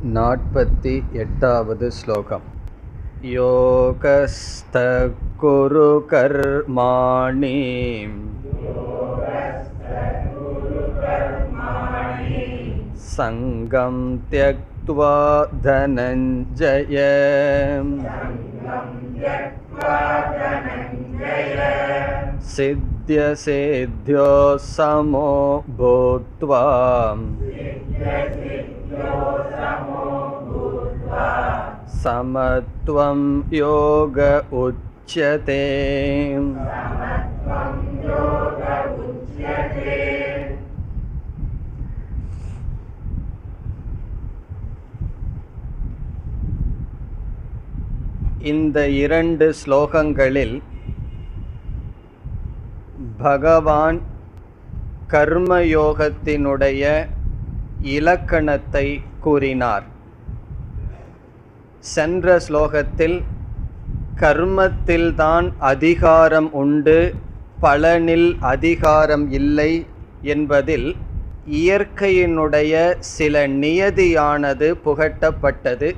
48வது ஸ்லோகம். யோகஸ்த குரு கர்மாணி சங்கம் த்யக்த்வா தனஞ்சய சித்ய சேத்யோ சமோ பூத்வா சமத்வம் யோக உச்யதே. இந்த இரண்டு ஸ்லோகங்களில் பகவான் கர்மயோகத்தினுடைய இலக்கணத்தை கூறினார். சென்ற ஸ்லோகத்தில் கர்மத்தில்தான் அதிகாரம் உண்டு, பலனில் அதிகாரம் இல்லை என்பதில் இயற்கையினுடைய சில நியதியானது புகட்டப்பட்டது.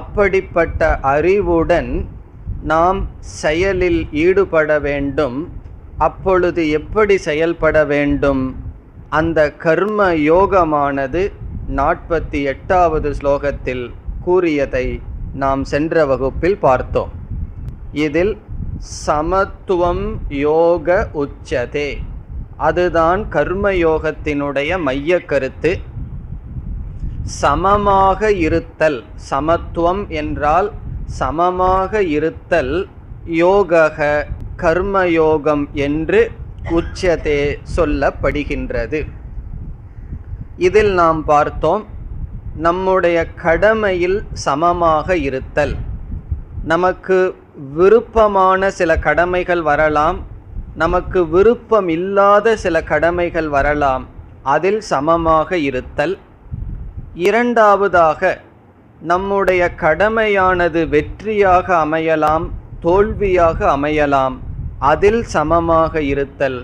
அப்படிப்பட்ட அறிவுடன் நாம் செயலில் ஈடுபட வேண்டும். அப்பொழுது எப்படி செயல்பட வேண்டும்? அந்த கர்ம யோகமானது 48வது ஸ்லோகத்தில் கூறியதை நாம் சென்ற வகுப்பில் பார்த்தோம். இதில் சமத்துவம் யோக உச்சதே, அதுதான் கர்மயோகத்தினுடைய மைய கருத்து. சமமாக இருத்தல், சமத்துவம் என்றால் சமமாக இருத்தல், யோக கர்மயோகம் என்று உச்சதே சொல்லப்படுகின்றது. இதில் நாம் பார்த்தோம், நம்முடைய கடமையில் சமமாக இருத்தல். நமக்கு விருப்பமான சில கடமைகள் வரலாம், நமக்கு விருப்பம் இல்லாத சில கடமைகள் வரலாம், அதில் சமமாக இருத்தல். இரண்டாவதாக, நம்முடைய கடமையானது வெற்றியாக அமையலாம், தோல்வியாக அமையலாம், அதில் சமமாக இருத்தல்.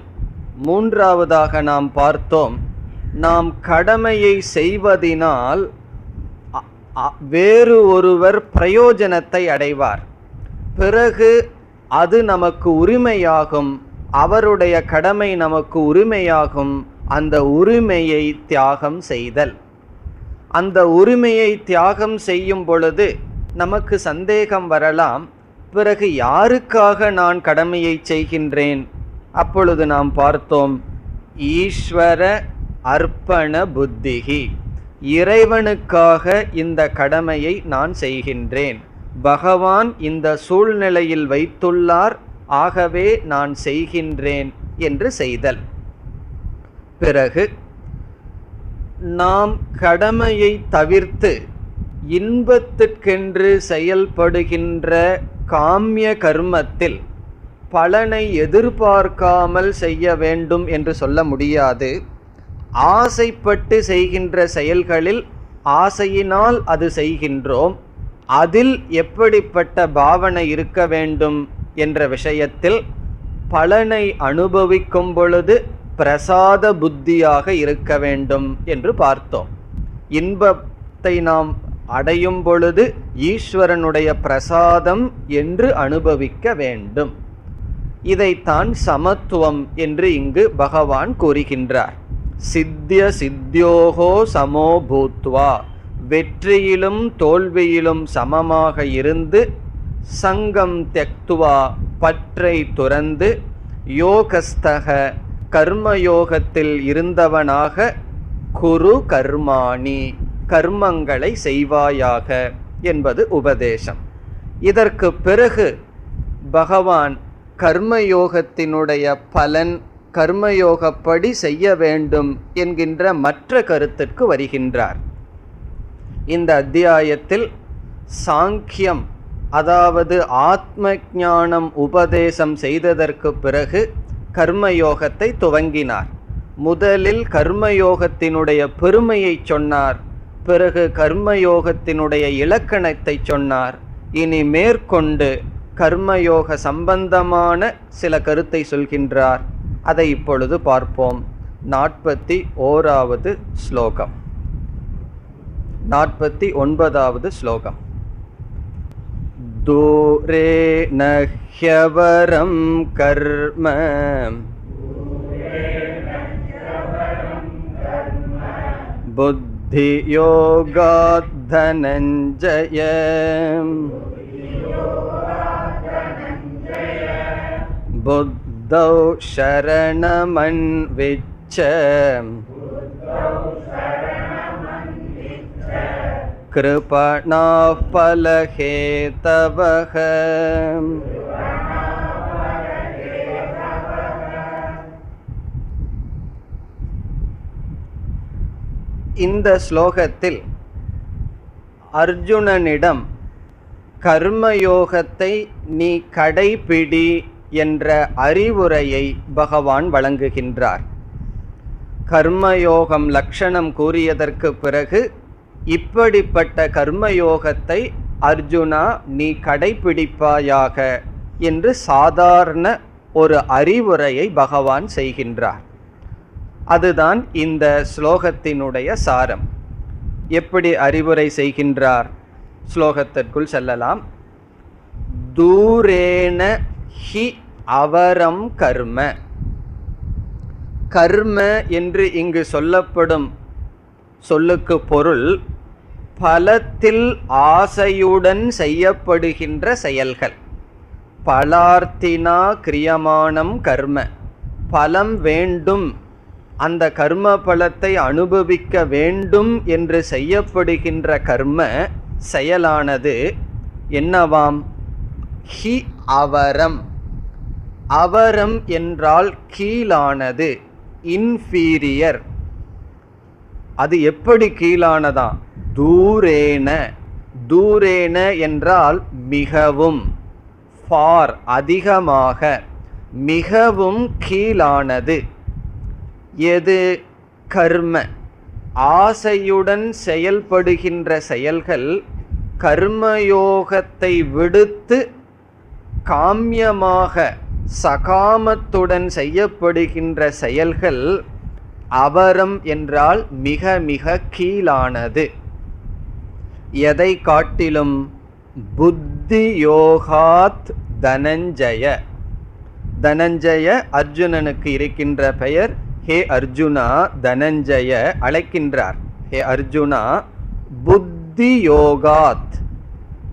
மூன்றாவதாக நாம் பார்த்தோம், நாம் கடமையை செய்வதினால் வேறு ஒருவர் பிரயோஜனத்தை அடைவார், பிறகு அது நமக்கு உரிமையாகும், அவருடைய கடமை நமக்கு உரிமையாகும். அந்த உரிமையை தியாகம் செய்தல். அந்த உரிமையை தியாகம் செய்யும் பொழுது நமக்கு சந்தேகம் வரலாம், பிறகு யாருக்காக நான் கடமையை செய்கின்றேன்? அப்பொழுது நாம் பார்த்தோம், ஈஸ்வர அர்ப்பண புத்திகி, இறைவனுக்காக இந்த கடமையை நான் செய்கின்றேன், பகவான் இந்த சூழ்நிலையில் வைத்துள்ளார், ஆகவே நான் செய்கின்றேன் என்று செய்தல். பிறகு நாம் கடமையை தவிர்த்து இன்பத்திற்கென்று செயல்படுகின்ற காமிய கர்மத்தில் பலனை எதிர்பார்க்காமல் செய்ய வேண்டும் என்று சொல்ல முடியாது. ஆசைப்பட்டு செய்கின்ற செயல்களில் ஆசையினால் அது செய்கின்றோம், அதில் எப்படிப்பட்ட பாவனை இருக்க வேண்டும் என்ற விஷயத்தில் பலனை அனுபவிக்கும் பொழுது பிரசாத புத்தியாக இருக்க வேண்டும் என்று பார்த்தோம். இன்பத்தை நாம் அடையும் பொழுது ஈஸ்வரனுடைய பிரசாதம் என்று அனுபவிக்க வேண்டும். இதைத்தான் சமத்துவம் என்று இங்கு பகவான் கூறுகின்றார். சித்திய சித்தியோகோ சமோ பூத்வா, வெற்றியிலும் தோல்வியிலும் சமமாக இருந்து, சங்கம் த்யக்த்வா, பற்றை துறந்து, யோகஸ்தக, கர்மயோகத்தில் இருந்தவனாக, குரு கர்மாணி, கர்மங்களை செய்வாயாக என்பது உபதேசம். இதற்கு பிறகு பகவான் கர்மயோகத்தினுடைய பலன், கர்மயோகப்படி செய்ய வேண்டும் என்கின்ற மற்ற கருத்திற்கு வருகின்றார். இந்த அத்தியாயத்தில் சாங்கியம், அதாவது ஆத்ம ஞானம் உபதேசம் செய்ததற்கு பிறகு கர்மயோகத்தை துவங்கினார். முதலில் கர்மயோகத்தினுடைய பெருமையை சொன்னார், பிறகு கர்மயோகத்தினுடைய இலக்கணத்தை சொன்னார். இனி மேற்கொண்டு கர்மயோக சம்பந்தமான சில கருத்தை சொல்கின்றார். அதை இப்பொழுது பார்ப்போம். 41வது ஸ்லோகம். 49வது ஸ்லோகம். தூரேன ஹ்யவரம் கர்ம புத்தி யோகாத் தனஞ்சய புத்தௌ சரணமன்விச்ச கிருபணாஃ பலஹேதவஹ. இந்த ஸ்லோகத்தில் அர்ஜுனனிடம் கர்மயோகத்தை நீ கடைபிடி என்ற அறிவுரையை பகவான் வழங்குகின்றார். கர்மயோகம் லட்சணம் கூறியதற்கு பிறகு இப்படிப்பட்ட கர்மயோகத்தை அர்ஜுனா நீ கடைபிடிப்பாயாக என்று சாதாரண ஒரு அறிவுரையை பகவான் செய்கின்றார். அதுதான் இந்த ஸ்லோகத்தினுடைய சாரம். எப்படி அறிவுரை செய்கின்றார்? ஸ்லோகத்திற்குள் செல்லலாம். தூரேன ஹி அவரம் கர்ம. கர்ம என்று இங்கு சொல்லப்படும் சொல்லுக்கு பொருள் பலத்தில் ஆசையுடன் செய்யப்படுகின்ற செயல்கள். பலார்த்தினா கிரியமானம் கர்ம. பலம் வேண்டும், அந்த கர்ம பலத்தை அனுபவிக்க வேண்டும் என்று செய்யப்படுகின்ற கர்ம செயலானது என்னவாம்? ஹி அவரம். அவரம் என்றால் கீழானது, இன்ஃபீரியர். அது எப்படி கீழானதா? தூரேன. தூரேன என்றால் மிகவும், ஃபார் அதிகமாக, மிகவும் கீழானது. எது? கர்ம. ஆசையுடன் செயல்படுகின்ற செயல்கள், கர்மயோகத்தை விடுத்து காமியமாக சகாமத்துடன் செய்யப்படுகின்ற செயல்கள் அவரம் என்றால் மிக மிக கீழானது. எதை காட்டிலும்? புத்தி யோகாத் தனஞ்சய. தனஞ்சய அர்ஜுனனுக்கு இருக்கின்ற பெயர். ஹே அர்ஜுனா, தனஞ்சய அழைக்கின்றார். ஹே அர்ஜுனா, புத்தி யோகாத்.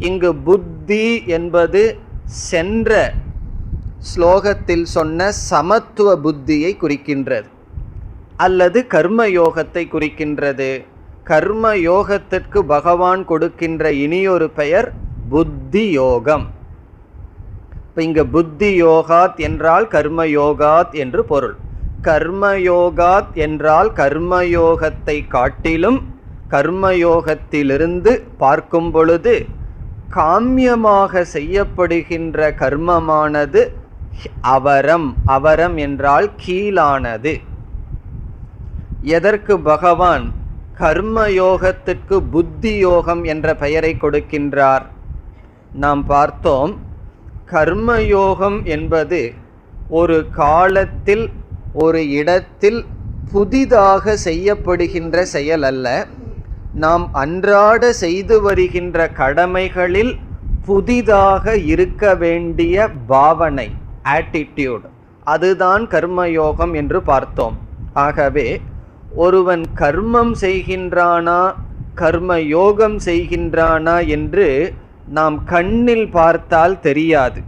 இங்கு புத்தி என்பது சென்ற ஸ்லோகத்தில் சொன்ன சமத்துவ புத்தியை குறிக்கின்றது, அல்லது கர்மயோகத்தை குறிக்கின்றது. கர்மயோகத்திற்கு பகவான் கொடுக்கின்ற இனியொரு பெயர் புத்தி யோகம். இங்கு புத்தி யோகாத் என்றால் கர்மயோகாத் என்று பொருள். கர்மயோகாத் என்றால் கர்மயோகத்தை காட்டிலும், கர்மயோகத்திலிருந்து பார்க்கும் பொழுது காமியமாக செய்யப்படுகின்ற கர்மமானது அவரம். அவரம் என்றால் கீழானது. எதற்கு பகவான் கர்மயோகத்திற்கு புத்தி யோகம் என்ற பெயரை கொடுக்கின்றார்? நாம் பார்த்தோம், கர்மயோகம் என்பது ஒரு காலத்தில் ஒரு இடத்தில் புதிதாக செய்யப்படுகின்ற செயல் அல்ல. நாம் அன்றாட செய்து வருகின்ற கடமைகளில் புதிதாக இருக்க வேண்டிய பாவனை, ஆட்டிடியூட், அதுதான் கர்மயோகம் என்று பார்த்தோம். ஆகவே ஒருவன் கர்மம் செய்கின்றானா கர்ம யோகம் செய்கின்றானா என்று நாம் கண்ணில் பார்த்தால் தெரியாது.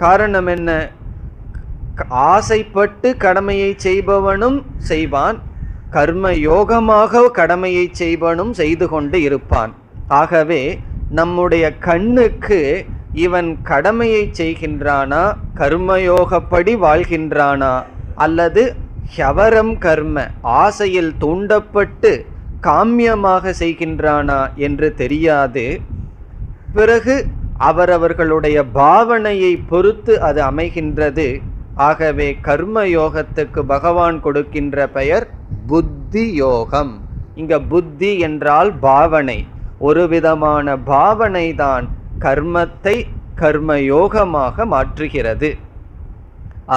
காரணம் என்ன? ஆசைப்பட்டு கடமையை செய்பவனும் செய்வான், கர்ம யோகமாக கடமையை செய்வனும் செய்து கொண்டு இருப்பான். ஆகவே நம்முடைய கண்ணுக்கு இவன் கடமையை செய்கின்றானா, கர்மயோகப்படி வாழ்கின்றானா, அல்லது ஹவரம் கர்ம ஆசையில் தூண்டப்பட்டு காமியமாக செய்கின்றானா என்று தெரியாது. பிறகு அவரவர்களுடைய பாவனையை பொறுத்து அது அமைகின்றது. ஆகவே கர்மயோகத்துக்கு பகவான் கொடுக்கின்ற பெயர் புத்தி யோகம். இங்க புத்தி என்றால் பாவனை. ஒரு விதமான பாவனை தான் கர்மத்தை கர்மயோகமாக மாற்றுகிறது.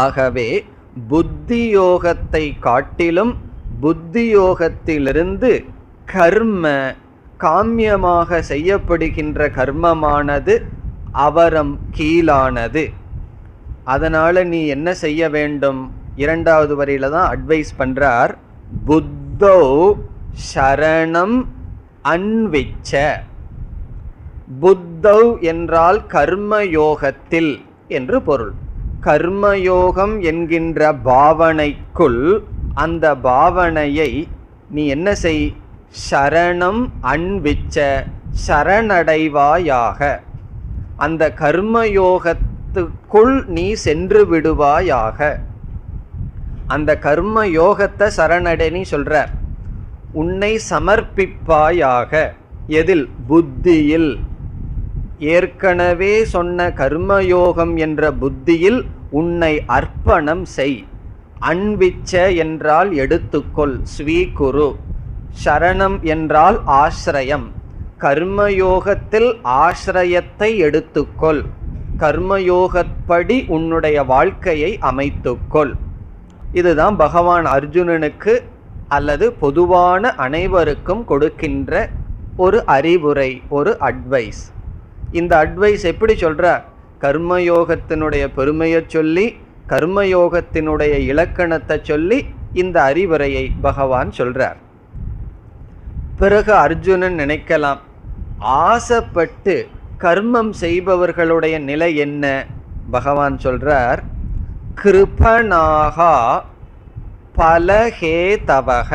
ஆகவே புத்தி யோகத்தை காட்டிலும் புத்தி யோகத்திலிருந்து கர்ம காமியமாக செய்யப்படுகின்ற கர்மமானது அவரம் கீழானது. அதனால நீ என்ன செய்ய வேண்டும்? இரண்டாவது வரியில தான் அட்வைஸ் பண்றார். புத்தோ சரணம் அன்விச்ச. புத்தௌ என்றால் கர்மயோகத்தில் என்று பொருள். கர்மயோகம் என்கின்ற பாவனைக்குள் அந்த பாவனையை நீ என்ன செய்? சரணம் அன்விச்ச, சரணடைவாயாக. அந்த கர்மயோகத்துக்குள் நீ சென்று விடுவாயாக. அந்த கர்மயோகத்தை சரணடைன்னு சொல்றார். உன்னை சமர்ப்பிப்பாயாக. எதில்? புத்தியில். ஏற்கனவே சொன்ன கர்மயோகம் என்ற புத்தியில் உன்னை அர்ப்பணம் செய். அன்விச்ச என்றால் எடுத்துக்கொள், ஸ்வீகுரு. சரணம் என்றால் ஆசிரயம். கர்மயோகத்தில் ஆசிரயத்தை எடுத்துக்கொள். கர்மயோகப்படி உன்னுடைய வாழ்க்கையை அமைத்துக்கொள். இதுதான் பகவான் அர்ஜுனனுக்கு அல்லது பொதுவான அனைவருக்கும் கொடுக்கின்ற ஒரு அறிவுரை, ஒரு அட்வைஸ். இந்த அட்வைஸ் எப்படி சொல்றார்? கர்மயோகத்தினுடைய பெருமையை சொல்லி, கர்மயோகத்தினுடைய இலக்கணத்தை சொல்லி இந்த அறிவுரையை பகவான் சொல்றார். பிறகு அர்ஜுனன் நினைக்கலாம், ஆசைப்பட்டு கர்மம் செய்பவர்களுடைய நிலை என்ன? பகவான் சொல்றார், கிருபணாகா பலஹேதவக.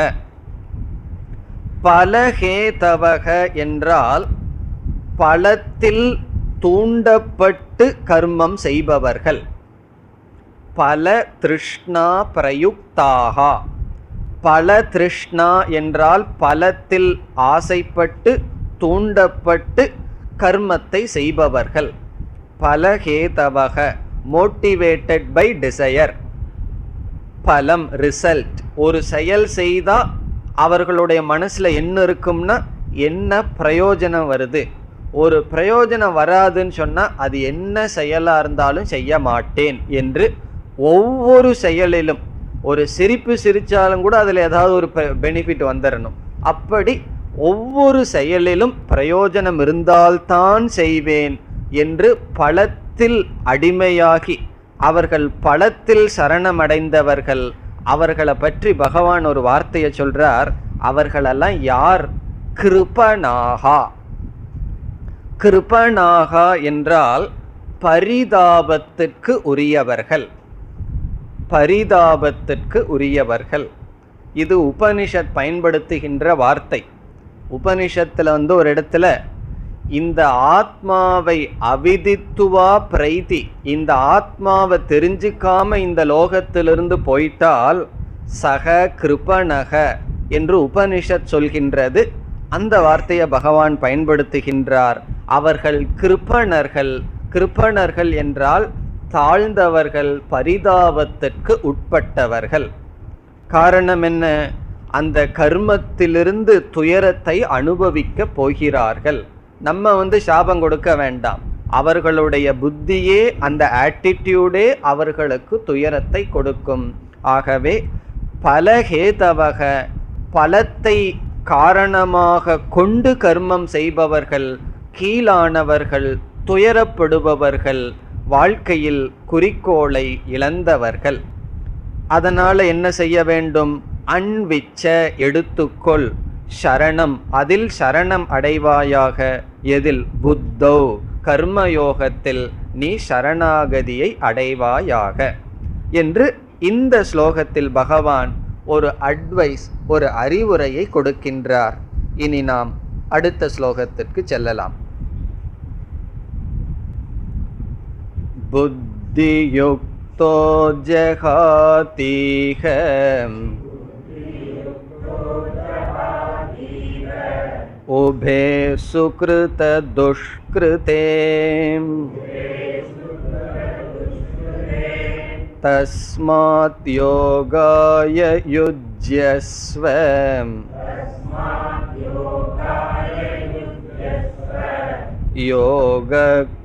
பலஹேதவக என்றால் பலத்தில் தூண்டப்பட்டு கர்மம் செய்பவர்கள். பல திருஷ்ணா பிரயுக்தாகா. பல திருஷ்ணா என்றால் பலத்தில் ஆசைப்பட்டு தூண்டப்பட்டு கர்மத்தை செய்பவர்கள். பலஹேதவக, மோட்டிவேட்டட் பை டிசையர். பலம், ரிசல்ட். ஒரு செயல் செய்தா அவர்களுடைய மனசுல என்ன இருக்கும்னா, என்ன பிரயோஜனம் வருது. ஒரு பிரயோஜனம் வராதுன்னு சொன்னா அது என்ன செயலா இருந்தாலும் செய்ய மாட்டேன் என்று ஒவ்வொரு செயலிலும், ஒரு சிரிப்பு சிரிச்சாலும் கூட அதில் ஏதாவது ஒரு பெனிஃபிட் வந்துடணும். அப்படி ஒவ்வொரு செயலிலும் பிரயோஜனம் இருந்தால்தான் செய்வேன் என்று பலத்தில் அடிமையாகி அவர்கள் பலத்தில் சரணமடைந்தவர்கள். அவர்களை பற்றி பகவான் ஒரு வார்த்தையை சொல்றார். அவர்களெல்லாம் யார்? கிருபணாகா. கிருபணாகா என்றால் பரிதாபத்திற்கு உரியவர்கள். பரிதாபத்திற்கு உரியவர்கள். இது உபனிஷத் பயன்படுத்துகின்ற வார்த்தை. உபனிஷத்துல ஒரு இடத்துல இந்த ஆத்மாவை அவிதித்துவா பிரைதி, இந்த ஆத்மாவை தெரிஞ்சுக்காம இந்த லோகத்திலிருந்து போயிட்டால் சக கிருபணக என்று உபனிஷத் சொல்கின்றது. அந்த வார்த்தையை பகவான் பயன்படுத்துகின்றார். அவர்கள் கிருபணர்கள். கிருபணர்கள் என்றால் தாழ்ந்தவர்கள், பரிதாபத்திற்கு உட்பட்டவர்கள். காரணம் என்ன? அந்த கர்மத்திலிருந்து துயரத்தை அனுபவிக்க போகிறார்கள். நம்ம சாபம் கொடுக்க வேண்டாம். அவர்களுடைய புத்தியே, அந்த ஆட்டிடியூடே அவர்களுக்கு துயரத்தை கொடுக்கும். ஆகவே பலஹேதவக, பலத்தை காரணமாக கொண்டு கர்மம் செய்பவர்கள் கீழானவர்கள், துயரப்படுபவர்கள், வாழ்க்கையில் குறிக்கோளை இழந்தவர்கள். அதனால என்ன செய்ய வேண்டும்? அன்விச்ச, எடுத்துக்கொள். சரணம், அதில் சரணம் அடைவாயாக. எதில்? புத்தோ, கர்மயோகத்தில் நீ சரணாகதியை அடைவாயாக என்று இந்த ஸ்லோகத்தில் பகவான் ஒரு அட்வைஸ், ஒரு அறிவுரையை கொடுக்கின்றார். இனி நாம் அடுத்த ஸ்லோகத்திற்கு செல்லலாம். புத்தியுக்தோ ஜகாதீஹ உபே சுக்ருத துஷ்கிருதே தஸ்மாத் யோகாய யுஜ்யஸ்வ யோக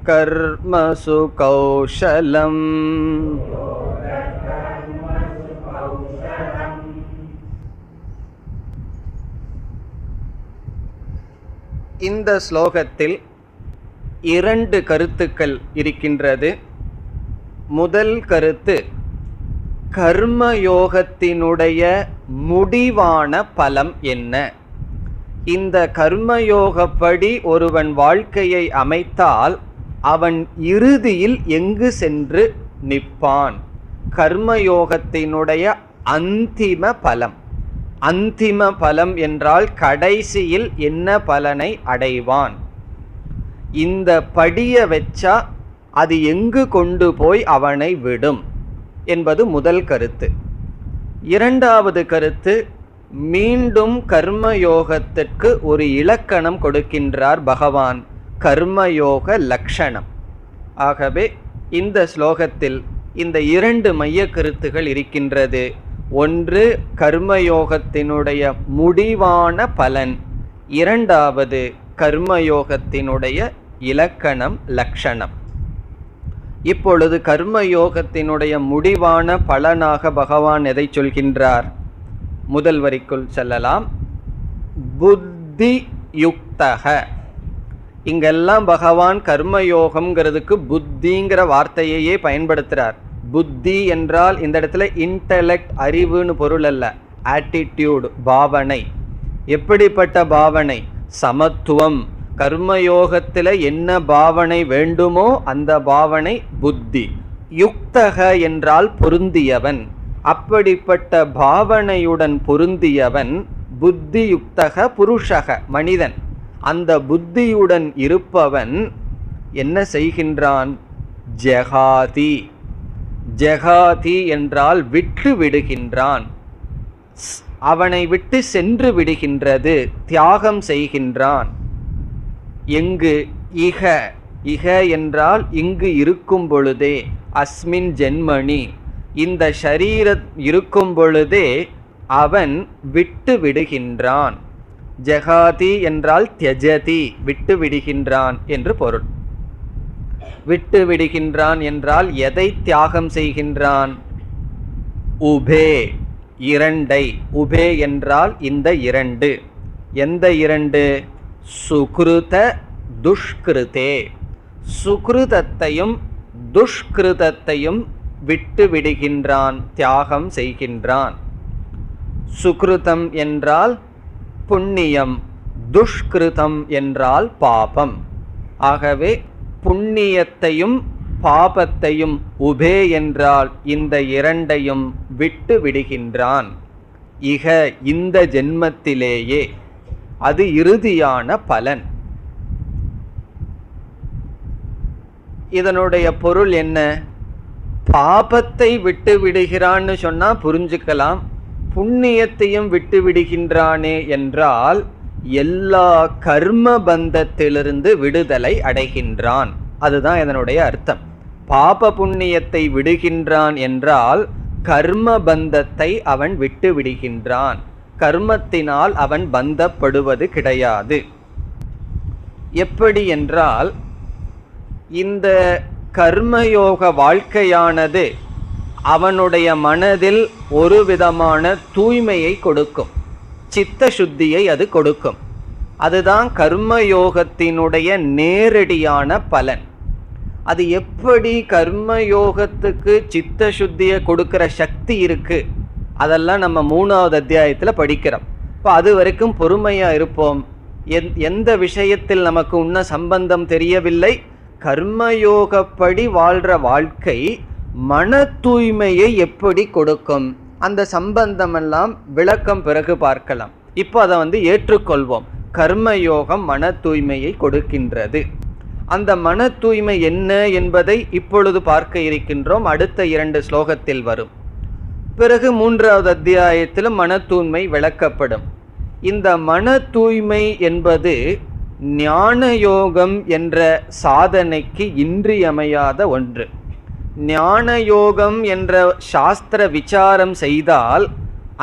கர்மசு கௌஷலம். இந்த ஸ்லோகத்தில் 2 கருத்துக்கள் இருக்கின்றது. முதல் கருத்து, கர்மயோகத்தினுடைய முடிவான பலம் என்ன? இந்த கர்மயோகப்படி ஒருவன் வாழ்க்கையை அமைத்தால் அவன் இறுதியில் எங்கு சென்று நிற்பான்? கர்மயோகத்தினுடைய அந்திம பலம். அந்திம பலம் என்றால் கடைசியில் என்ன பலனை அடைவான்? இந்த படிய வச்சா அது எங்கு கொண்டு போய் அவனை விடும் என்பது முதல் கருத்து. இரண்டாவது கருத்து, மீண்டும் கர்மயோகத்திற்கு ஒரு இலக்கணம் கொடுக்கின்றார் பகவான், கர்மயோக லட்சணம். ஆகவே இந்த ஸ்லோகத்தில் இந்த 2 மைய கருத்துகள் இருக்கின்றது. ஒன்று கர்மயோகத்தினுடைய முடிவான பலன், இரண்டாவது கர்மயோகத்தினுடைய இலக்கணம் லட்சணம். இப்பொழுது கர்மயோகத்தினுடைய முடிவான பலனாக பகவான் எதை சொல்கின்றார்? முதல் வரிக்குள் செல்லலாம். புத்தி யுக்தக. இங்கெல்லாம் பகவான் கர்மயோகம்ங்கிறதுக்கு புத்திங்கிற வார்த்தையையே பயன்படுத்துகிறார். புத்தி என்றால் இந்த இடத்துல இன்டெலெக்ட், அறிவுன்னு பொருள் அல்ல, ஆட்டிடியூட், பாவனை. எப்படிப்பட்ட பாவனை? சமத்துவம். கர்மயோகத்தில் என்ன பாவனை வேண்டுமோ அந்த பாவனை புத்தி. யுக்தக என்றால் பொருந்தியவன். அப்படிப்பட்ட பாவனையுடன் பொருந்தியவன் புத்தி யுக்தக புருஷக, மனிதன். அந்த புத்தியுடன் இருப்பவன் என்ன செய்கின்றான்? ஜெகாதி. ஜெகாதி என்றால் விட்டு விடுகின்றான். அவனை விட்டு சென்று விடுகின்றது, தியாகம் செய்கின்றான். எங்கு? இக. இக என்றால் இங்கு இருக்கும் பொழுதே, அஸ்மின் ஜென்மணி, இந்த ஷரீரம் இருக்கும் பொழுதே அவன் விட்டு விடுகின்றான். ஜெகாதி என்றால் தியஜதி, விட்டு விடுகின்றான் என்று பொருள். விட்டு விடுகின்றான் என்றால் எதை தியாகம் செய்கின்றான்? உபே, இரண்டை. உபே என்றால் இந்த 2. எந்த 2? சுக்ருத துஷ்கிருதே. சுக்ருதத்தையும் துஷ்கிருதத்தையும் விட்டு விடுகின்றான், தியாகம் செய்கின்றான். சுக்ருதம் என்றால் புண்ணியம், துஷ்கிருதம் என்றால் பாபம். ஆகவே புண்ணியத்தையும் பாபத்தையும், உபே என்றால் இந்த 2ஐயும் விட்டு விடுகின்றான். இக, இந்த ஜென்மத்திலேயே. அது இறுதியான பலன். இதனுடைய பொருள் என்ன? பாபத்தை விட்டு விடுகிறான்னு சொன்னா புரிஞ்சுக்கலாம். புண்ணியத்தையும் விட்டு விடுகின்றானே என்றால் எல்லா கர்ம பந்தத்திலிருந்து விடுதலை அடைகின்றான். அதுதான் இதனுடைய அர்த்தம். பாப புண்ணியத்தை விடுகின்றான் என்றால் கர்ம பந்தத்தை அவன் விட்டு விடுகின்றான். கர்மத்தினால் அவன் பந்தப்படுவது கிடையாது. எப்படி என்றால், இந்த கர்மயோக வாழ்க்கையானது அவனுடைய மனதில் ஒரு விதமான தூய்மையை கொடுக்கும், சித்த சுத்தியை அது கொடுக்கும். அதுதான் கர்மயோகத்தினுடைய நேரடியான பலன். அது எப்படி கர்மயோகத்துக்கு சித்த சுத்தியை கொடுக்கிற சக்தி இருக்கு, அதெல்லாம் நம்ம 3வது அத்தியாயத்தில் படிக்கிறோம். இப்போ அது வரைக்கும் பொறுமையாக இருப்போம். எந்த விஷயத்தில் நமக்கு உன்ன சம்பந்தம் தெரியவில்லை, கர்மயோகப்படி வாழ்கிற வாழ்க்கை மன தூய்மையை எப்படி கொடுக்கும், அந்த சம்பந்தமெல்லாம் விளக்கம் பிறகு பார்க்கலாம். இப்போ அதை ஏற்றுக்கொள்வோம். கர்மயோகம் மன தூய்மையை கொடுக்கின்றது. அந்த மன தூய்மை என்ன என்பதை இப்பொழுது பார்க்க இருக்கின்றோம். அடுத்த 2 ஸ்லோகத்தில் வரும். பிறகு 3வது அத்தியாயத்திலும் மன தூய்மை விளக்கப்படும். இந்த மன தூய்மை என்பது ஞான யோகம் என்ற சாதனைக்கு இன்றியமையாத ஒன்று. ஞான யோகம் என்ற சாஸ்திர விசாரம் செய்தால்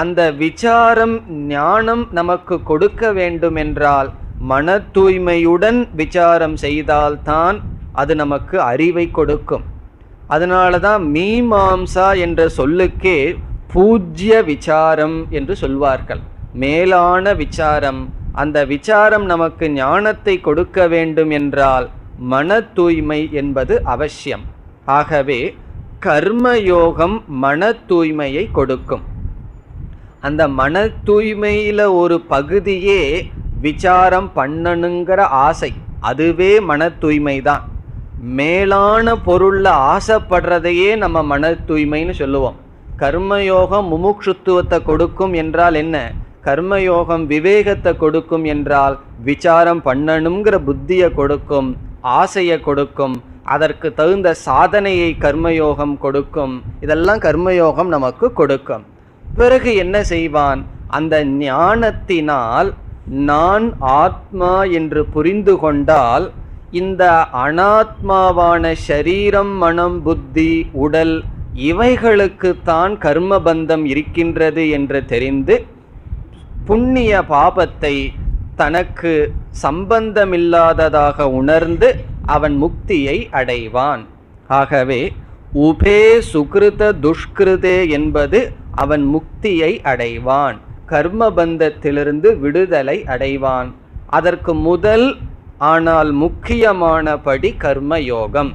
அந்த விசாரம் ஞானம் நமக்கு கொடுக்க வேண்டும் என்றால் மன தூய்மையுடன் விசாரம் செய்தால்தான் அது நமக்கு அறிவை கொடுக்கும். அதனால தான் மீமாம்சா என்ற சொல்லுக்கே பூஜ்ய விசாரம் என்று சொல்வார்கள். மேலான விசாரம், அந்த விசாரம் நமக்கு ஞானத்தை கொடுக்க வேண்டும் என்றால் மன தூய்மை என்பது அவசியம். ஆகவே கர்மயோகம் மன தூய்மையை கொடுக்கும். அந்த மன தூய்மையில ஒரு பகுதியே விசாரம் பண்ணணுங்கிற ஆசை, அதுவே மன தூய்மை தான். மேலான பொருள்ல ஆசைப்படுறதையே நம்ம மன தூய்மைன்னு சொல்லுவோம். கர்மயோகம் முமுட்சுத்துவத்தை கொடுக்கும் என்றால் என்ன? கர்மயோகம் விவேகத்தை கொடுக்கும் என்றால் விசாரம் பண்ணணுங்கிற புத்தியை கொடுக்கும், ஆசையை கொடுக்கும், அதற்கு தகுந்த சாதனையை கர்மயோகம் கொடுக்கும். இதெல்லாம் கர்மயோகம் நமக்கு கொடுக்கும். பிறகு என்ன செய்வான்? அந்த ஞானத்தினால் நான் ஆத்மா என்று புரிந்து கொண்டால் இந்த அனாத்மாவான சரீரம், மனம், புத்தி, உடல் இவைகளுக்குத்தான் கர்மபந்தம் இருக்கின்றது என்று தெரிந்து புண்ணிய பாபத்தை தனக்கு சம்பந்தமில்லாததாக உணர்ந்து அவன் முக்தியை அடைவான். ஆகவே உபே சுகிருத துஷ்கிருதே என்பது அவன் முக்தியை அடைவான், கர்மபந்தத்திலிருந்து விடுதலை அடைவான். அதற்கு முதல் ஆனால் முக்கியமான படி கர்மயோகம்.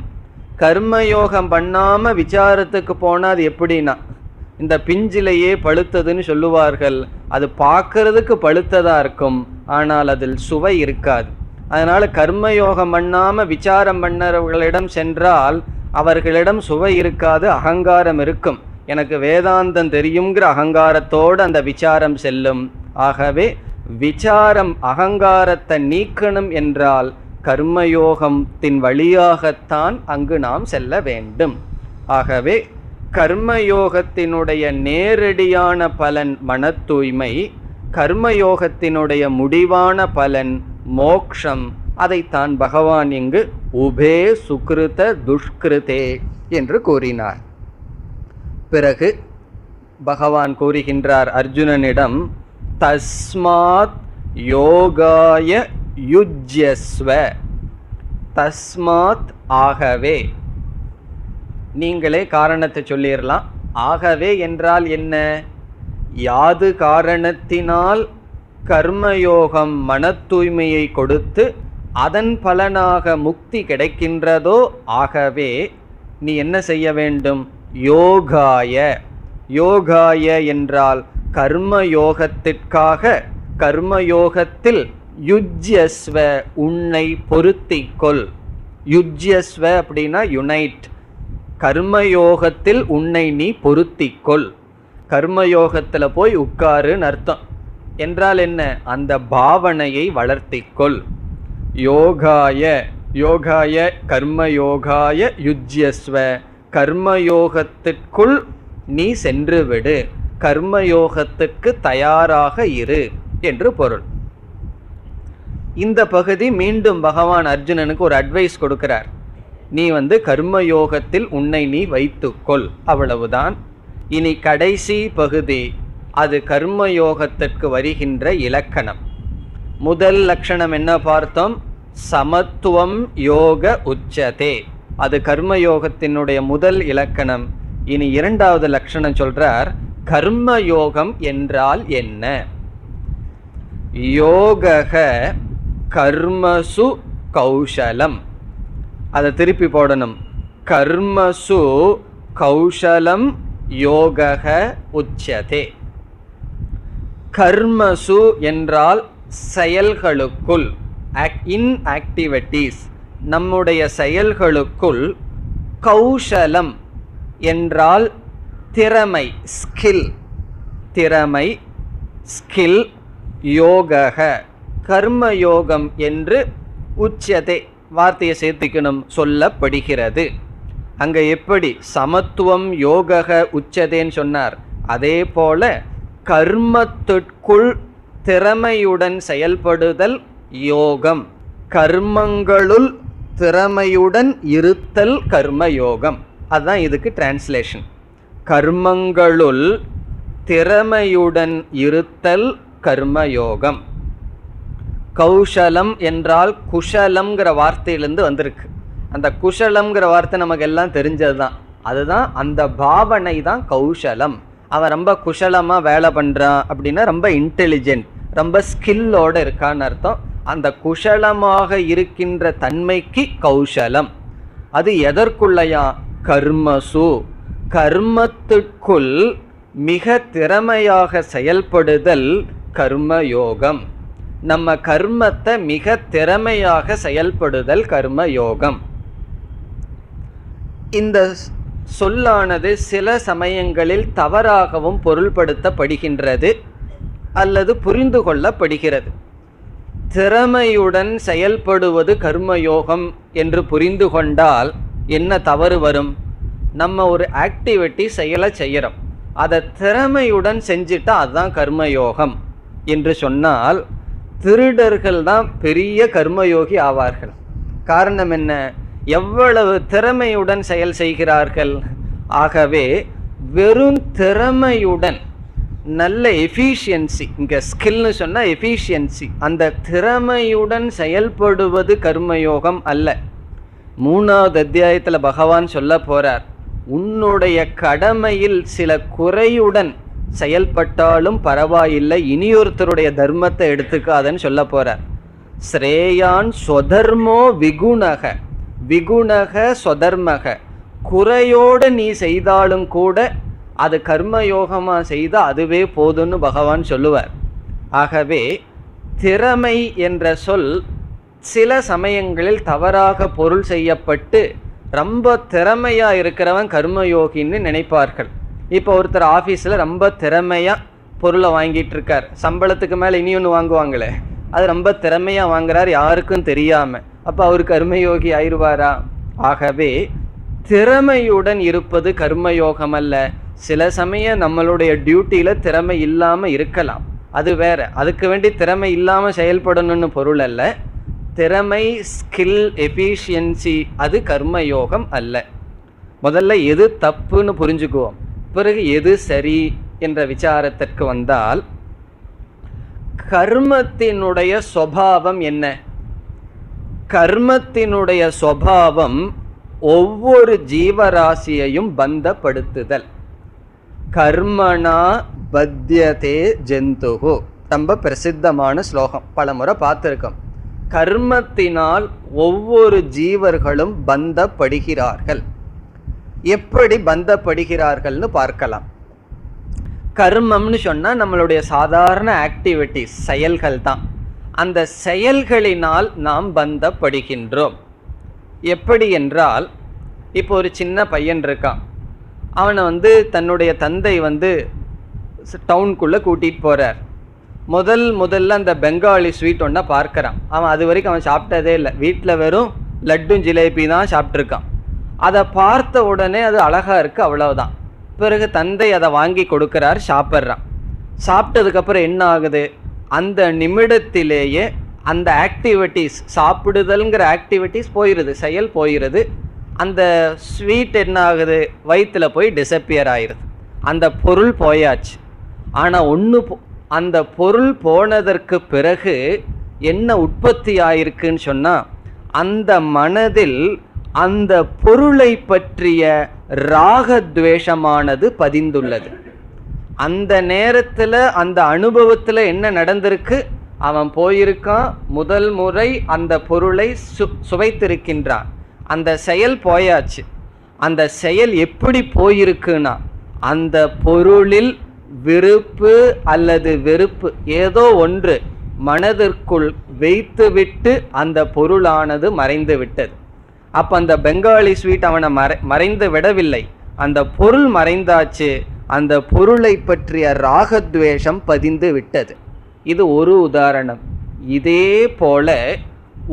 கர்மயோகம் பண்ணாம விசாரத்துக்கு போனா அது எப்படின்னா, இந்த பிஞ்சிலேயே பழுத்ததுன்னு சொல்லுவார்கள். அது பார்க்கறதுக்கு பழுத்ததா இருக்கும், ஆனால் அதில் சுவை இருக்காது. அதனால கர்மயோகம் பண்ணாம விசாரம் பண்ணவர்களிடம் சென்றால் அவர்களிடம் சுவை இருக்காது, அகங்காரம் இருக்கும். எனக்கு வேதாந்தம் தெரியுங்கிற அகங்காரத்தோடு அந்த விசாரம் செல்லும். ஆகவே விசாரம் அகங்காரத்தை நீக்கணும் என்றால் கர்மயோகத்தின் வழியாகத்தான் அங்கு நாம் செல்ல வேண்டும். ஆகவே கர்மயோகத்தினுடைய நேரடியான பலன் மன தூய்மை, கர்மயோகத்தினுடைய முடிவான பலன் மோக்ஷம். அதைத்தான் பகவான் இங்கு உபே சுகிருத துஷ்கிருதே என்று கூறினார். பிறகு பகவான் கூறுகின்றார் அர்ஜுனனிடம், தஸ்மாத் யோகாய யுஜ்யஸ்வ. தஸ்மாத் ஆகவே, நீங்களே காரணத்தை சொல்லிடலாம். ஆகவே என்றால் என்ன? யாது காரணத்தினால் கர்மயோகம் மன தூய்மையை கொடுத்து அதன் பலனாக முக்தி கிடைக்கின்றதோ, ஆகவே நீ என்ன செய்ய வேண்டும்? யோகாய. யோகாய என்றால் கர்மயோகத்திற்காக, கர்மயோகத்தில் யுஜ்யஸ்வ உன்னை பொருத்திக்கொள். யுஜ்யஸ்வ அப்படின்னா யுனைட். கர்மயோகத்தில் உன்னை நீ பொருத்திக்கொள். கர்மயோகத்தில் போய் உட்காருன்னு அர்த்தம். என்றால் என்ன? அந்த பாவனையை வளர்த்திக்கொள். யோகாய, யோகாய கர்மயோகாய யுஜ்யஸ்வ, கர்மயோகத்திற்குள் நீ சென்று விடு, கர்மயோகத்துக்கு தயாராக இரு என்று பொருள். இந்த பகுதி மீண்டும் பகவான் அர்ஜுனனுக்கு ஒரு அட்வைஸ் கொடுக்கிறார். நீ கர்மயோகத்தில் உன்னை நீ வைத்துக்கொள், அவ்வளவுதான். இனி கடைசி பகுதி, அது கர்மயோகத்திற்கு வருகின்ற இலக்கணம். முதல் லட்சணம் என்ன பார்த்தோம்? சமத்துவம் யோக உச்சதே, அது கர்மயோகத்தினுடைய முதல் இலக்கணம். இனி இரண்டாவது லட்சணம் சொல்றார். கர்மயோகம் என்றால் என்ன? யோகக கர்மசு கௌஷலம். அதை திருப்பி போடணும். கர்மசு கௌஷலம் யோகக உச்சதே. கர்மசு என்றால் செயல்களுக்குள், இன் ஆக்டிவிட்டீஸ், நம்முடைய செயல்களுக்குள். கௌஷலம் என்றால் திறமை, ஸ்கில், திறமை, ஸ்கில். யோகக கர்மயோகம் என்று உச்சதே வார்த்தையை சேர்த்துக்கணும், சொல்லப்படுகிறது. அங்க எப்படி சமத்துவம் யோகக உச்சதேன்னு சொன்னார், அதே போல கர்மத்திற்குள் திறமையுடன் செயல்படுதல் யோகம். கர்மங்களுள் திறமையுடன் இருத்தல் கர்மயோகம். அதுதான் இதுக்கு டிரான்ஸ்லேஷன். கர்மங்களுள் திறமையுடன் இருத்தல் கர்மயோகம். கௌஷலம் என்றால் குஷலம்ங்கிற வார்த்தையிலிருந்து வந்திருக்கு. அந்த குஷலம்ங்கிற வார்த்தை நமக்கு எல்லாம் தெரிஞ்சது தான். அதுதான் அந்த பாவனை தான் கௌஷலம். அவன் ரொம்ப குஷலமாக வேலை பண்ணுறான் அப்படின்னா ரொம்ப இன்டெலிஜென்ட், ரொம்ப ஸ்கில்லோட இருக்கான்னு அர்த்தம். அந்த குஷலமாக இருக்கின்ற தன்மைக்கு கௌஷலம். அது எதற்குள்ளையா? கர்மசு, கர்மத்துக்குள் மிக திறமையாக செயல்படுதல் கர்மயோகம். நம்ம கர்மத்தை மிக திறமையாக செயல்படுதல் கர்மயோகம். இந்த சொல்லானது சில சமயங்களில் தவறாகவும் பொருள்படுத்தப்படுகின்றது அல்லது புரிந்து கொள்ளப்படுகிறது. திறமையுடன் செயல்படுவது கர்மயோகம் என்று புரிந்து கொண்டால் என்ன தவறு வரும்? நம்ம ஒரு ஆக்டிவிட்டி செயலை செய்கிறோம், அதை திறமையுடன் செஞ்சிட்டா அதுதான் கர்மயோகம் என்று சொன்னால் திருடர்கள் தான் பெரிய கர்மயோகி ஆவார்கள். காரணம் என்ன? எவ்வளவு திறமையுடன் செயல் செய்கிறார்கள். ஆகவே வெறும் திறமையுடன், நல்ல எஃபிஷியன்சி, இங்கே ஸ்கில்னு சொன்னால் எஃபிஷியன்சி, அந்த திறமையுடன் செயல்படுவது கர்மயோகம் அல்ல. 3வது அத்தியாயத்தில் பகவான் சொல்ல போறார், உன்னுடைய கடமையில் சில குறையுடன் செயல்பட்டாலும் பரவாயில்லை, இனியொருத்தருடைய தர்மத்தை எடுத்துக்காதன்னு சொல்ல போறார். ஸ்ரேயான் ஸ்வதர்மோ விகுணக, விகுணக ஸ்வதர்மக, குறையோடு நீ செய்தாலும் கூட அது கர்மயோகமாக செய்தால் அதுவே போதும்னு பகவான் சொல்லுவார். ஆகவே திறமை என்ற சொல் சில சமயங்களில் தவறாக பொருள் செய்யப்பட்டு ரொம்ப திறமையாக இருக்கிறவன் கர்மயோகின்னு நினைப்பார்கள். இப்போ ஒருத்தர் ஆஃபீஸில் ரொம்ப திறமையாக பொருளை வாங்கிட்டு இருக்கார், சம்பளத்துக்கு மேலே இனி ஒன்று வாங்குவாங்களே, அது ரொம்ப திறமையாக வாங்குறார் யாருக்கும் தெரியாமல், அப்போ அவர் கர்மயோகி ஆயிடுவாரா? ஆகவே திறமையுடன் இருப்பது கர்மயோகம் அல்ல. சில சமயம் நம்மளுடைய டியூட்டியில் திறமை இல்லாமல் இருக்கலாம், அது வேற, அதுக்கு வேண்டி திறமை இல்லாமல் செயல்படணும்னு பொருள் அல்ல. திறமை, ஸ்கில், எஃபிஷியன்சி அது கர்மயோகம் அல்ல. முதல்ல எது தப்புன்னு புரிஞ்சுக்குவோம், பிறகு எது சரி என்ற விசாரத்திற்கு வந்தால், கர்மத்தினுடைய சுபாவம் என்ன? கர்மத்தினுடைய சுபாவம் ஒவ்வொரு ஜீவராசியையும் பந்தப்படுத்துதல். கர்மணா பத்யதே ஜந்துஹு, ரொம்ப பிரசித்தமான ஸ்லோகம், பல முறை பார்த்துருக்கோம். கர்மத்தினால் ஒவ்வொரு ஜீவர்களும் பந்தப்படுகிறார்கள். எப்படி பந்தப்படுகிறார்கள்னு பார்க்கலாம். கர்மம்னு சொன்னால் நம்மளுடைய சாதாரண ஆக்டிவிட்டிஸ், செயல்கள் தான். அந்த செயல்களினால் நாம் பந்தப்படுகின்றோம். எப்படி என்றால், இப்போ ஒரு சின்ன பையன் இருக்கான், அவனை தன்னுடைய தந்தை டவுனுக்குள்ளே கூட்டிகிட்டு போகிறார். முதல்ல அந்த பெங்காலி ஸ்வீட் ஒன்றை பார்க்குறான். அவன் அது வரைக்கும் அவன் சாப்பிட்டதே இல்லை, வீட்டில் வெறும் லட்டும் ஜிலேபி தான் சாப்பிட்ருக்கான். அதை பார்த்த உடனே அது அழகாக இருக்குது, அவ்வளவுதான். பிறகு தந்தை அதை வாங்கி கொடுக்குறார், சாப்பிட்றான். சாப்பிட்டதுக்கப்புறம் என்ன ஆகுது? அந்த நிமிடத்திலேயே அந்த ஆக்டிவிட்டீஸ், சாப்பிடுதல்ங்கிற ஆக்டிவிட்டீஸ் போயிடுது, செயல் போயிடுது. அந்த ஸ்வீட் என்ன ஆகுது? வயிற்றில் போய் டிஸப்பியர் ஆயிடுது, அந்த பொருள் போயாச்சு. ஆனால் அந்த பொருள் போனதற்கு பிறகு என்ன உற்பத்தி ஆயிருக்குன்னு சொன்னால், அந்த மனதில் அந்த பொருளை பற்றிய ராகத்வேஷமானது பதிந்துள்ளது. அந்த நேரத்தில் அந்த அனுபவத்தில் என்ன நடந்திருக்கு? அவன் போயிருக்கான், முதல் முறை அந்த பொருளை சுவைத்திருக்கின்றான், அந்த செயல் போயாச்சு. அந்த செயல் எப்படி போயிருக்குன்னா, அந்த பொருளில் விருப்பு அல்லது வெறுப்பு ஏதோ ஒன்று மனதிற்குள் வைத்துவிட்டு அந்த பொருளானது மறைந்து விட்டது. அப்போ அந்த பெங்காலி ஸ்வீட் அவனை மறைந்து விடவில்லை, அந்த பொருள் மறைந்தாச்சு, அந்த பொருளை பற்றிய ராகத்வேஷம் பதிந்து விட்டது. இது ஒரு உதாரணம். இதே போல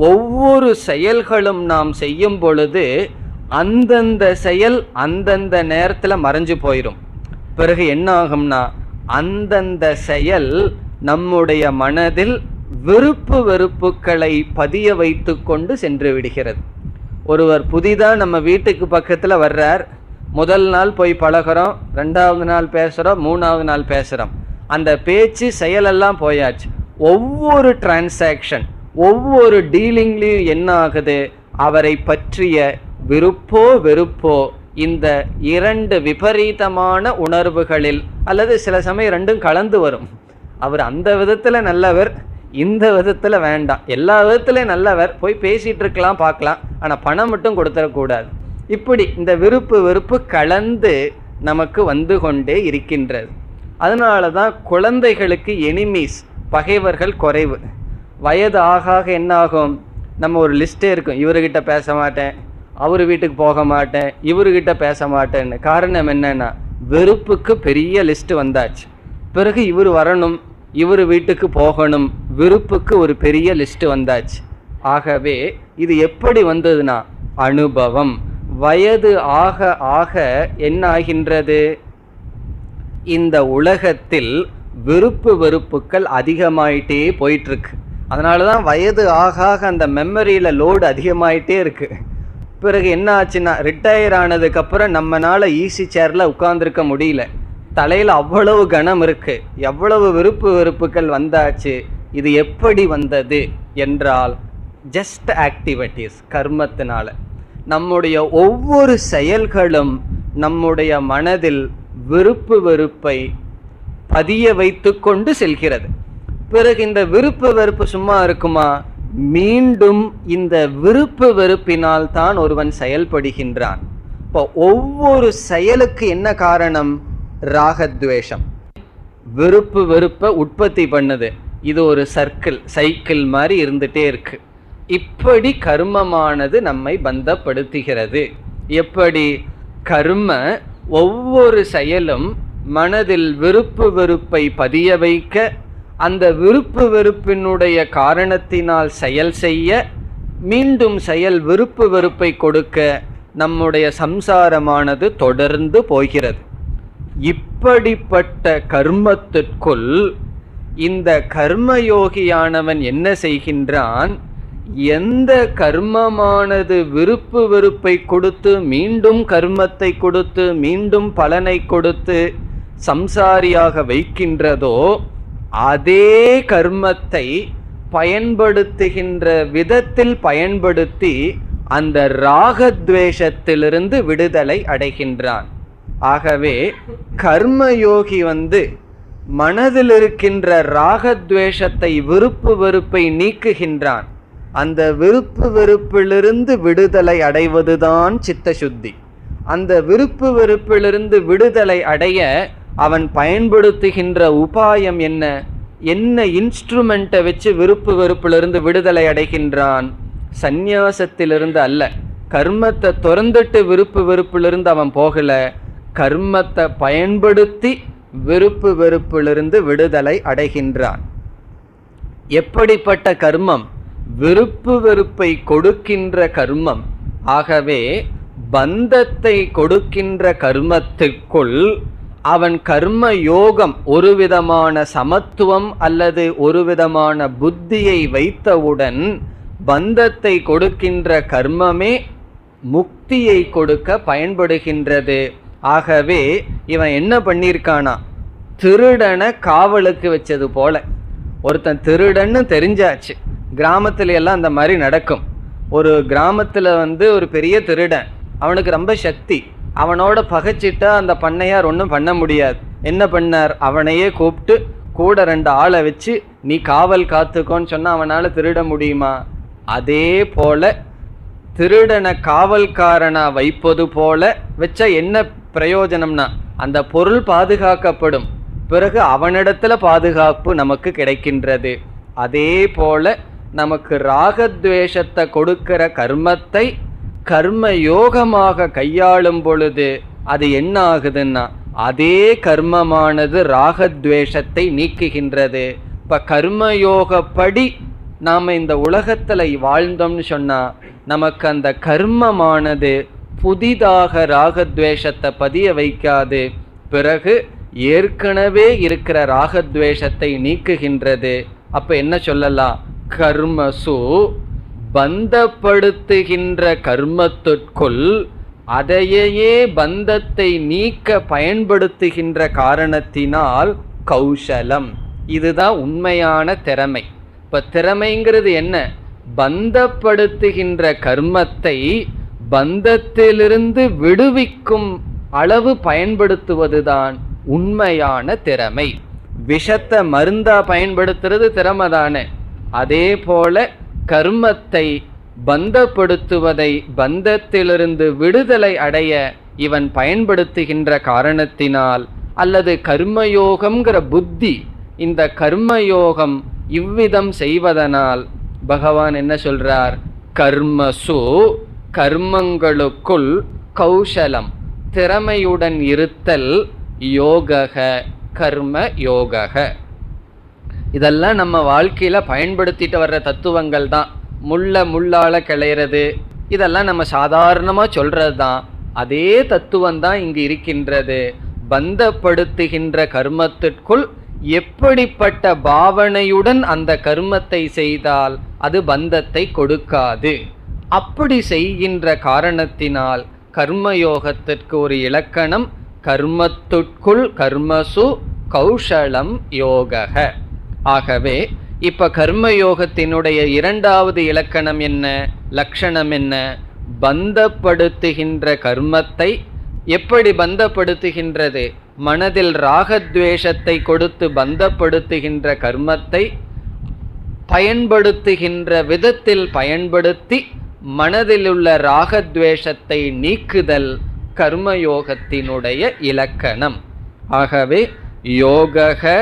ஒவ்வொரு செயல்களும் நாம் செய்யும் பொழுது அந்தந்த செயல் அந்தந்த நேரத்தில் மறைஞ்சு போயிடும். பிறகு என்ன ஆகும்னா, அந்தந்த செயல் நம்முடைய மனதில் விருப்பு வெறுப்புகளை பதிய வைத்து கொண்டு சென்று விடுகிறது. ஒருவர் புதிதாக நம்ம வீட்டுக்கு பக்கத்தில் வர்றார், முதல் நாள் போய் பழகிறோம், 2வது நாள் பேசுகிறோம், 3வது நாள் பேசுகிறோம், அந்த பேச்சு செயலெல்லாம் போயாச்சு. ஒவ்வொரு டிரான்சாக்ஷன், ஒவ்வொரு டீலிங்லேயும் என்ன ஆகுது? அவரை பற்றிய விருப்போ வெறுப்போ, இந்த 2 விபரீதமான உணர்வுகளில், அல்லது சில சமயம் 2ம் கலந்து வரும், அவர் அந்த விதத்துல நல்லவர், இந்த விதத்துல வேண்டாம், எல்லா விதத்துலயும் நல்லவர், போய் பேசிட்டு இருக்கலாம் பார்க்கலாம், ஆனா பணம் மட்டும் கொடுத்துடக்கூடாது. இப்படி இந்த விருப்பு வெறுப்பு கலந்து நமக்கு வந்து கொண்டே இருக்கின்றது. அதனாலதான் குழந்தைகளுக்கு எனிமீஸ், பகைவர்கள் குறைவு. வயது ஆக ஆக என்ன ஆகும், நம்ம ஒரு லிஸ்டே இருக்கும், இவர்கிட்ட பேச மாட்டேன், அவரு வீட்டுக்கு போக மாட்டேன், இவர்கிட்ட பேச மாட்டேன்னு. காரணம் என்னன்னா வெறுப்புக்கு பெரிய லிஸ்ட் வந்தாச்சு. பிறகு இவர் வரணும், இவர் வீட்டுக்கு போகணும், விருப்புக்கு ஒரு பெரிய லிஸ்ட் வந்தாச்சு. ஆகவே இது எப்படி வந்ததுன்னா அனுபவம். வயது ஆக ஆக என்ன ஆகின்றது, இந்த உலகத்தில் விருப்பு வெறுப்புகள் அதிகமாயிட்டே போயிட்டு இருக்கு. அதனாலதான் வயது ஆக ஆக அந்த மெமரியில லோடு அதிகமாயிட்டே இருக்கு. பிறகு என்ன ஆச்சுன்னா ரிட்டையர் ஆனதுக்கு அப்புறம் நம்மனால ஈஸி சேர்ல உட்கார்ந்துருக்க முடியல, தலையில அவ்வளவு கனம் இருக்கு, எவ்வளவு விருப்பு வெறுப்புகள் வந்தாச்சு. இது எப்படி வந்தது என்றால் ஜஸ்ட் ஆக்டிவிட்டீஸ், கர்மத்தினால. நம்முடைய ஒவ்வொரு செயல்களும் நம்முடைய மனதில் விருப்பு வெறுப்பை பதிய வைத்து கொண்டு செல்கிறது. பிறகு இந்த விருப்பு வெறுப்பு சும்மா இருக்குமா, மீண்டும் இந்த விருப்பு வெறுப்பினால் தான் ஒருவன் செயல்படுகின்றான். இப்போ ஒவ்வொரு செயலுக்கு என்ன காரணம், ராகத்வேஷம். விருப்பு வெறுப்பை உற்பத்தி பண்ணுது. இது ஒரு சைக்கிள் மாதிரி இருந்துட்டே இருக்கு. இப்படி கர்மமானது நம்மை பந்தப்படுத்துகிறது. எப்படி, கர்ம ஒவ்வொரு செயலும் மனதில் விருப்பு வெறுப்பை பதிய வைக்க, அந்த விருப்பு வெறுப்பினுடைய காரணத்தினால் செயல் செய்ய, மீண்டும் செயல் விருப்பு வெறுப்பை கொடுக்க நம்முடைய சம்சாரமானது தொடர்ந்து போகிறது. இப்படிப்பட்ட கர்மத்திற்குள் இந்த கர்மயோகியானவன் என்ன செய்கின்றான், எந்த கர்மமானது விருப்பு வெறுப்பை கொடுத்து மீண்டும் கர்மத்தை கொடுத்து மீண்டும் பலனை கொடுத்து சம்சாரியாக வைக்கின்றதோ, அதே கர்மத்தை பயன்படுத்துகின்ற விதத்தில் பயன்படுத்தி அந்த ராகத்வேஷத்திலிருந்து விடுதலை அடைகின்றான். ஆகவே கர்மயோகி மனதில் இருக்கின்ற ராகத்வேஷத்தை, விருப்பு வெறுப்பை நீக்குகின்றான். அந்த விருப்பு வெறுப்பிலிருந்து விடுதலை அடைவதுதான் சித்த சுத்தி. அந்த விருப்பு வெறுப்பிலிருந்து விடுதலை அடைய அவன் பயன்படுத்துகின்ற உபாயம் என்ன, என்ன இன்ஸ்ட்ருமெண்ட்டை வச்சு விருப்பு வெறுப்பிலிருந்து விடுதலை அடைகின்றான். சந்நியாசத்திலிருந்து அல்ல, கர்மத்தை துறந்துட்டு விருப்பு வெறுப்பிலிருந்து அவன் போகல, கர்மத்தை பயன்படுத்தி விருப்பு வெறுப்பிலிருந்து விடுதலை அடைகின்றான். எப்படிப்பட்ட கர்மம், விருப்பு வெறுப்பை கொடுக்கின்ற கர்மம். ஆகவே பந்தத்தை கொடுக்கின்ற கர்மத்திற்குள் அவன் கர்ம யோகம், ஒரு விதமான சமத்துவம் அல்லது ஒரு விதமான புத்தியை வைத்தவுடன் பந்தத்தை கொடுக்கின்ற கர்மமே முக்தியை கொடுக்க பயன்படுகின்றது. ஆகவே இவன் என்ன பண்ணியிருக்கானா, திருடனை காவலுக்கு வச்சது போல. ஒருத்தன் திருடன்னு தெரிஞ்சாச்சு, கிராமத்துல எல்லாம் அந்த மாதிரி நடக்கும். ஒரு கிராமத்துல ஒரு பெரிய திருடன், அவனுக்கு ரொம்ப சக்தி, அவனோட பகைச்சிட்டா அந்த பண்ணையார் ஒன்றும் பண்ண முடியாது. என்ன பண்ணார், அவனையே கூப்பிட்டு கூட 2 ஆளை வச்சு நீ காவல் காத்துக்கோன்னு சொன்னா அவனால திருட முடியுமா? அதே போல திருடனை காவல்காரனா வைப்பது போல வச்சா என்ன பிரயோஜனம்னா, அந்த பொருள் பாதுகாக்கப்படும், பிறகு அவனிடத்துல பாதுகாப்பு நமக்கு கிடைக்கின்றது. அதே போல நமக்கு ராகத்வேஷத்தை கொடுக்கிற கர்மத்தை கர்ம யோகமாக கையாளும் பொழுது அது என்ன ஆகுதுன்னா, அதே கர்மமானது ராகத்வேஷத்தை நீக்குகின்றது. இப்ப கர்மயோகப்படி நாம இந்த உலகத்துல வாழ்ந்தோம்னு சொன்னா நமக்கு அந்த கர்மமானது புதிதாக ராகத்வேஷத்தை பதிய வைக்காது, பிறகு ஏற்கனவே இருக்கிற ராகத்வேஷத்தை நீக்குகின்றது. அப்ப என்ன சொல்லலாம், கர்மசு, பந்தப்படுத்துகின்ற கர்மத்திற்குள் அதையே பந்தத்தை நீக்க பயன்படுத்துகின்ற காரணத்தினால் கௌசலம். இதுதான் உண்மையான திறமை. இப்ப திறமைங்கிறது என்ன, பந்தப்படுத்துகின்ற கர்மத்தை பந்தத்திலிருந்து விடுவிக்கும் அளவு பயன்படுத்துவதுதான் உண்மையான திறமை. விஷத்தை மருந்தா பயன்படுத்துறது திறமை தானே. அதே போல கர்மத்தை பந்தப்படுத்துவதை, பந்தத்திலிருந்து விடுதலை அடைய இவன் பயன்படுத்துகின்ற காரணத்தினால், அல்லது கர்மயோகம்ங்கிற புத்தி, இந்த கர்மயோகம் இவ்விதம் செய்வதனால் பகவான் என்ன சொல்றார்? கர்மசு, கர்மங்களுக்குள், கௌசலம், திறமையுடன் இருத்தல், யோகக, கர்ம யோகக. இதெல்லாம் நம்ம வாழ்க்கையில பயன்படுத்திட்டு வர்ற தத்துவங்கள் தான். முள்ளால கிளையிறது, இதெல்லாம் நம்ம சாதாரணமா சொல்றது தான். அதே தத்துவம் தான் இங்கு இருக்கின்றது. பந்தப்படுத்துகின்ற கர்மத்திற்குள் எப்படிப்பட்ட பாவனையுடன் அந்த கர்மத்தை செய்தால் அது பந்தத்தை கொடுக்காது, அப்படி செய்கின்ற காரணத்தினால் கர்மயோகத்திற்கு ஒரு இலக்கணம் கர்மத்துக்குள், கர்மசு கௌஷலம் யோகக. ஆகவே இப்ப கர்மயோகத்தினுடைய இரண்டாவது இலக்கணம் என்ன, லட்சணம் என்ன? பந்தப்படுத்துகின்ற கர்மத்தை எப்படி பந்தப்படுத்துகின்றது? மனதில் ராகத்வேஷத்தை கொடுத்து பந்தப்படுத்துகின்ற கர்மத்தை பயன்படுத்துகின்ற விதத்தில் பயன்படுத்தி மனதில் உள்ள ராகத்வேஷத்தை நீக்குதல் கர்மயோகத்தினுடைய இலக்கணம். ஆகவே யோகக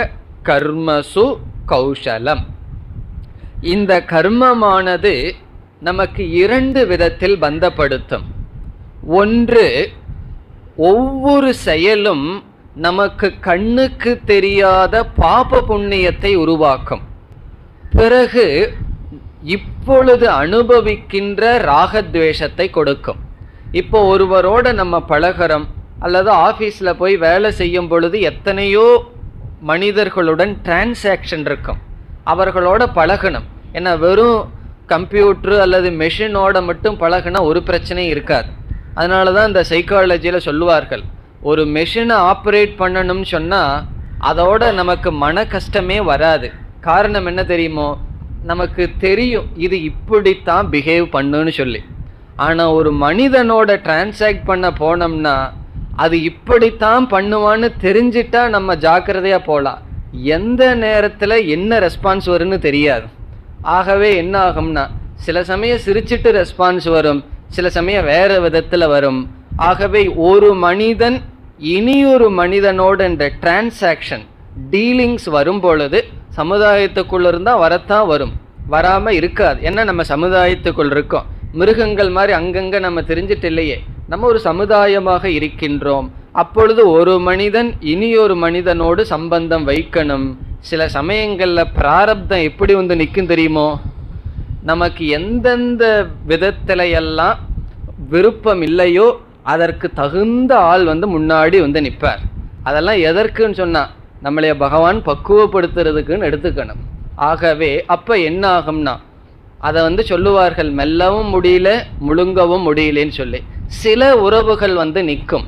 கர்மசு கௌஷலம். இந்த கர்மமானது நமக்கு இரண்டு விதத்தில் பந்தப்படுத்தும். ஒன்று, ஒவ்வொரு செயலும் நமக்கு கண்ணுக்கு தெரியாத பாப புண்ணியத்தை உருவாக்கும். பிறகு இப்பொழுது அனுபவிக்கின்ற ராகத்வேஷத்தை கொடுக்கும். இப்போ ஒருவரோட நம்ம பழகிறோம், அல்லது ஆபீஸ்ல போய் வேலை செய்யும் பொழுது எத்தனையோ மனிதர்களுடன் டிரான்சாக்ஷன் இருக்கும். அவர்களோட பழகணும். ஏன்னா வெறும் கம்ப்யூட்டர் அல்லது மெஷினோட மட்டும் பழகினா ஒரு பிரச்சனையும் இருக்காது. அதனால தான் இந்த சைக்காலஜியில் சொல்லுவார்கள், ஒரு மெஷினை ஆப்ரேட் பண்ணணும்னு சொன்னால் அதோட நமக்கு மன கஷ்டமே வராது. காரணம் என்ன தெரியுமோ? நமக்கு தெரியும் இது இப்படித்தான் பிஹேவ் பண்ணுன்னு சொல்லி. ஆனால் ஒரு மனிதனோட டிரான்சாக்ட் பண்ண போனோம்னா அது இப்படித்தான் பண்ணுவான்னு தெரிஞ்சிட்டா நம்ம ஜாக்கிரதையாக போகலாம். எந்த நேரத்தில் என்ன ரெஸ்பான்ஸ் வரும்னு தெரியாது. ஆகவே என்ன ஆகும்னா, சில சமயம் சிரிச்சிட்டு ரெஸ்பான்ஸ் வரும், சில சமயம் வேற விதத்தில் வரும். ஆகவே ஒரு மனிதன் இனியொரு மனிதனோட இந்த டிரான்சாக்ஷன் டீலிங்ஸ் வரும் பொழுது சமுதாயத்துக்குள்ள இருந்தால் வரத்தான் வரும், வராமல் இருக்காது. ஏன்னா நம்ம சமுதாயத்துக்குள் இருக்கோம். மிருகங்கள் மாதிரி அங்கங்கே நம்ம தெரிஞ்சிட்டு இல்லையே, நம்ம ஒரு சமுதாயமாக இருக்கின்றோம். அப்பொழுது ஒரு மனிதன் இனியொரு மனிதனோடு சம்பந்தம் வைக்கணும். சில சமயங்களில் பிராரப்தம் எப்படி வந்து நிற்கும் தெரியுமோ? நமக்கு எந்தெந்த விதத்துல எல்லாம் விருப்பம் இல்லையோ அதற்கு தகுந்த ஆள் வந்து முன்னாடி வந்து நிற்பார். அதெல்லாம் எதற்குன்னு சொன்னால் நம்மளைய பகவான் பக்குவப்படுத்துறதுக்குன்னு எடுத்துக்கணும். ஆகவே அப்போ என்ன ஆகும்னா, அதை வந்து சொல்லுவார்கள், மெல்லவும் முடியல முழுங்கவும் முடியலன்னு சொல்லி. சில உறவுகள் வந்து நிற்கும்.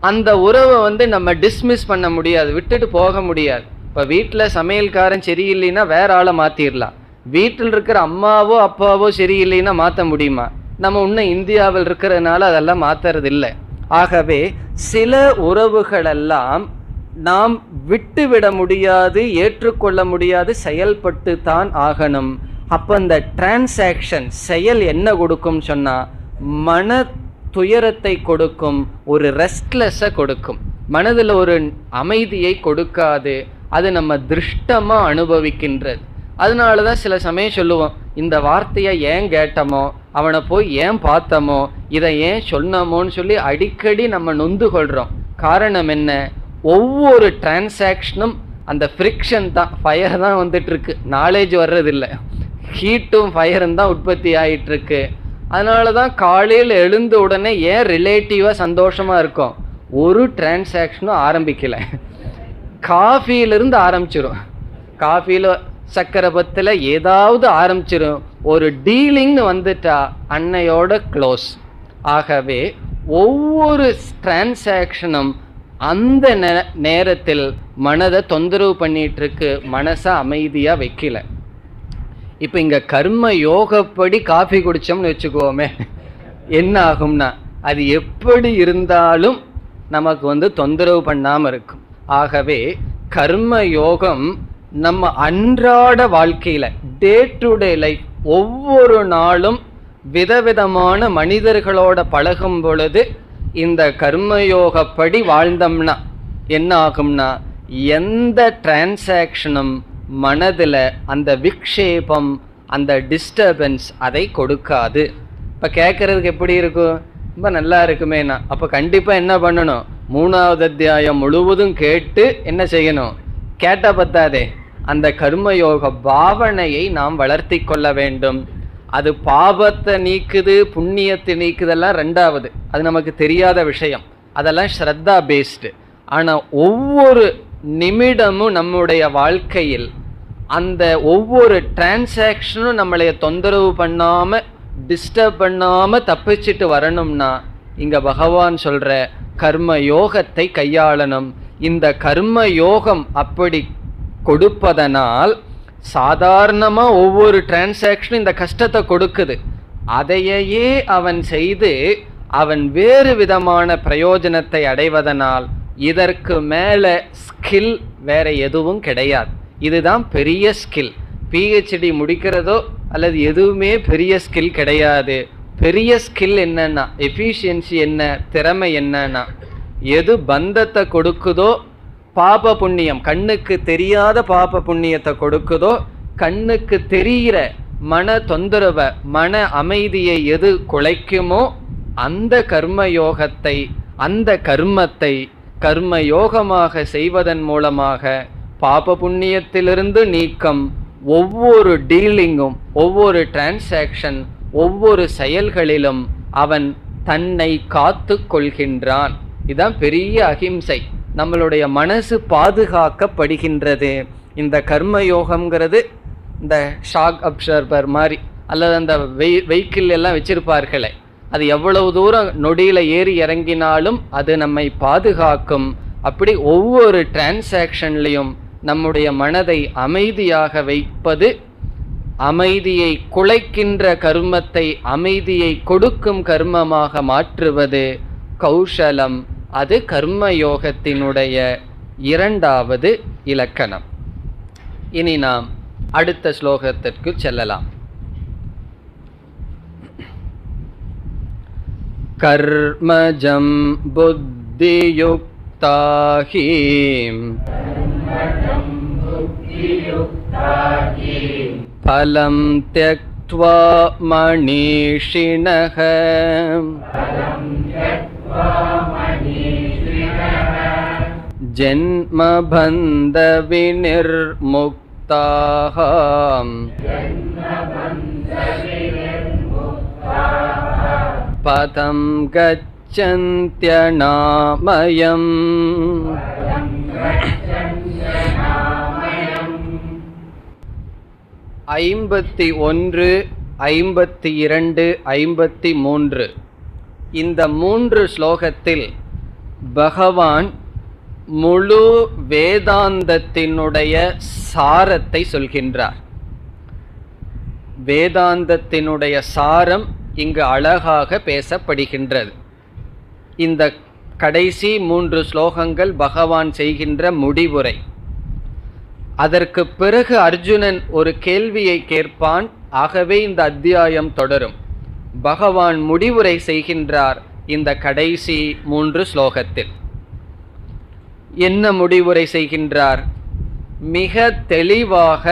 அந்த உறவை வந்து நம்ம டிஸ்மிஸ் பண்ண முடியாது, விட்டுட்டு போக முடியாது. இப்போ வீட்டில் சமையல்காரன் சரியில்லைன்னா வேற ஆளை மாற்றிடலாம். வீட்டில் இருக்கிற அம்மாவோ அப்பாவோ சரியில்லைன்னா மாற்ற முடியுமா? நம்ம இன்னும் இந்தியாவில் இருக்கிறதுனால அதெல்லாம் மாற்றுறது இல்லை. ஆகவே சில உறவுகளெல்லாம் நாம் விட்டுவிட முடியாது, ஏற்றுக்கொள்ள முடியாது, செயல்பட்டு தான் ஆகணும். அப்போ இந்த டிரான்சாக்ஷன் செயல் என்ன கொடுக்கும் சொன்னால் மன துயரத்தை கொடுக்கும், ஒரு ரெஸ்ட்லெஸ்ஸை கொடுக்கும், மனதில் ஒரு அமைதியை கொடுக்காது. அது நம்ம திருஷ்டமாக அனுபவிக்கின்றது. அதனால தான் சில சமயம் சொல்லுவோம், இந்த வார்த்தையை ஏன் கேட்டமோ, அவனை போய் ஏன் பார்த்தமோ, இதை ஏன் சொன்னமோன்னு சொல்லி அடிக்கடி நம்ம நொந்து கொள்கிறோம். காரணம் என்ன? ஒவ்வொரு டிரான்சாக்ஷனும் அந்த ஃப்ரிக்ஷன் தான், ஃபயர் தான் வந்துட்டுருக்கு, நாலேஜ் வர்றதில்லை. ஹீட்டும் ஃபயரும் தான் உற்பத்தி ஆகிட்டுருக்கு. அதனால தான் காலையில் எழுந்த உடனே ஏன் ரிலேட்டிவாக சந்தோஷமாக இருக்கும்? ஒரு டிரான்சாக்ஷனும் ஆரம்பிக்கலை, காஃபியிலிருந்து ஆரம்பிச்சிடும். காஃபியில் சக்கரை பத்தில் ஏதாவது ஆரம்பிச்சிடும். ஒரு டீலிங்னு வந்துட்டா அன்னையோட க்ளோஸ். ஆகவே ஒவ்வொரு டிரான்சாக்ஷனும் அந்த நேரத்தில் மனதை தொந்தரவு பண்ணிட்டு இருக்கு, மனசை அமைதியாக வைக்கல. இப்போ இங்கே கர்ம யோகப்படி காஃபி குடித்தோம்னு வச்சுக்கோமே, என்ன ஆகும்னா அது எப்படி இருந்தாலும் நமக்கு வந்து தொந்தரவு பண்ணாமல் இருக்கும். ஆகவே கர்ம யோகம் நம்ம அன்றாட வாழ்க்கையில டே டு டே லைஃப் ஒவ்வொரு நாளும் விதவிதமான மனிதர்களோட பழகும் பொழுது இந்த கர்மயோகப்படி வாழ்ந்தோம்னா என்ன ஆகும்னா எந்த டிரான்சாக்ஷனும் மனதில் அந்த விக்ஷேபம், அந்த டிஸ்டர்பன்ஸ் அதை கொடுக்காது. இப்போ கேட்கறதுக்கு எப்படி இருக்கும்? ரொம்ப நல்லா இருக்குமேனா. அப்போ கண்டிப்பாக என்ன பண்ணணும்? 3வது அத்தியாயம் முழுவதும் கேட்டு என்ன செய்யணும்? கேட்டால் பத்தாதே, அந்த கர்மயோக பாவனையை நாம் வளர்த்தி கொள்ள வேண்டும். அது பாபத்தை நீக்குது, புண்ணியத்தை நீக்குதெல்லாம் ரெண்டாவது, அது நமக்கு தெரியாத விஷயம், அதெல்லாம் ஸ்ரத்தா பேஸ்டு. ஆனால் ஒவ்வொரு நிமிடமும் நம்முடைய வாழ்க்கையில் அந்த ஒவ்வொரு டிரான்சாக்ஷனும் நம்மளைய தொந்தரவு பண்ணாமல் டிஸ்டர்ப் பண்ணாமல் தப்பிச்சுட்டு வரணும்னா இங்கே பகவான் சொல்கிற கர்ம யோகத்தை கையாளணும். இந்த கர்ம யோகம் அப்படி கொடுப்பதனால் சாதாரணமாக ஒவ்வொரு டிரான்சாக்ஷனும் இந்த கஷ்டத்தை கொடுக்குது. அதையே அவன் செய்து அவன் வேறு விதமான பிரயோஜனத்தை அடைவதனால் இதற்கு மேலே ஸ்கில் வேற எதுவும் கிடையாது. இதுதான் பெரிய ஸ்கில். பிஹெச்டி முடிக்கிறதோ அல்லது எதுவுமே பெரிய ஸ்கில் கிடையாது. பெரிய ஸ்கில் என்னன்னா எஃபிஷியன்சி என்ன, திறமை என்னன்னா எது பந்தத்தை கொடுக்குதோ, பாப புண்ணியம் கண்ணுக்கு தெரியாத பாப புண்ணியத்தை கொடுக்குதோ, கண்ணுக்கு தெரிகிற மன தொந்தரவை மன அமைதியை எது குலைக்குமோ அந்த கர்மயோகத்தை, அந்த கர்மத்தை கர்மயோகமாக செய்வதன் மூலமாக பாப புண்ணியத்திலிருந்து நீக்கம், ஒவ்வொரு டீலிங்கும் ஒவ்வொரு டிரான்சாக்ஷன் ஒவ்வொரு செயல்களிலும் அவன் தன்னை காத்து கொள்கின்றான். இதுதான் பெரிய அகிம்சை. நம்மளுடைய மனசு பாதுகாக்கப்படுகின்றது. இந்த கர்மயோகம்ங்கிறது இந்த ஷாக் அப்சர்வர் மாதிரி அல்லது அந்த வெஹிக்கிள் எல்லாம் வச்சிருப்பார்களே, அது எவ்வளவு தூரம் நொடியில் ஏறி இறங்கினாலும் அது நம்மை பாதுகாக்கும். அப்படி ஒவ்வொரு டிரான்சாக்ஷன்லையும் நம்முடைய மனதை அமைதியாக வைப்பது, அமைதியை குலைக்கின்ற கர்மத்தை அமைதியை கொடுக்கும் கர்மமாக மாற்றுவது கௌஷலம். அது கர்மயோகத்தினுடைய 2வது இலக்கணம். இனி நாம் அடுத்த ஸ்லோகத்திற்கு செல்லலாம். கர்மஜம் புத்தியுக்தாஹி பலம் த்யக்த்வா மணீஷிணஹ ஜன்ம பந்த விநிர்முக்தாஹ பதம் கச்சந்த்யநாமயம். 51, 52, 53 இந்த 3 ஸ்லோகத்தில் பகவான் முழு வேதாந்தத்தினுடைய சாரத்தை சொல்கின்றார். வேதாந்தத்தினுடைய சாரம் இங்கு அழகாக பேசப்படுகின்றது. இந்த கடைசி 3 ஸ்லோகங்கள் பகவான் செய்கின்ற முடிவுரை. அதற்கு பிறகு அர்ஜுனன் ஒரு கேள்வியை கேட்பான். ஆகவே இந்த அத்தியாயம் தொடரும். பகவான் முடிவுரை செய்கின்றார் இந்த கடைசி 3 ஸ்லோகத்தில். என்ன முடிவுரை செய்கின்றார்? மிக தெளிவாக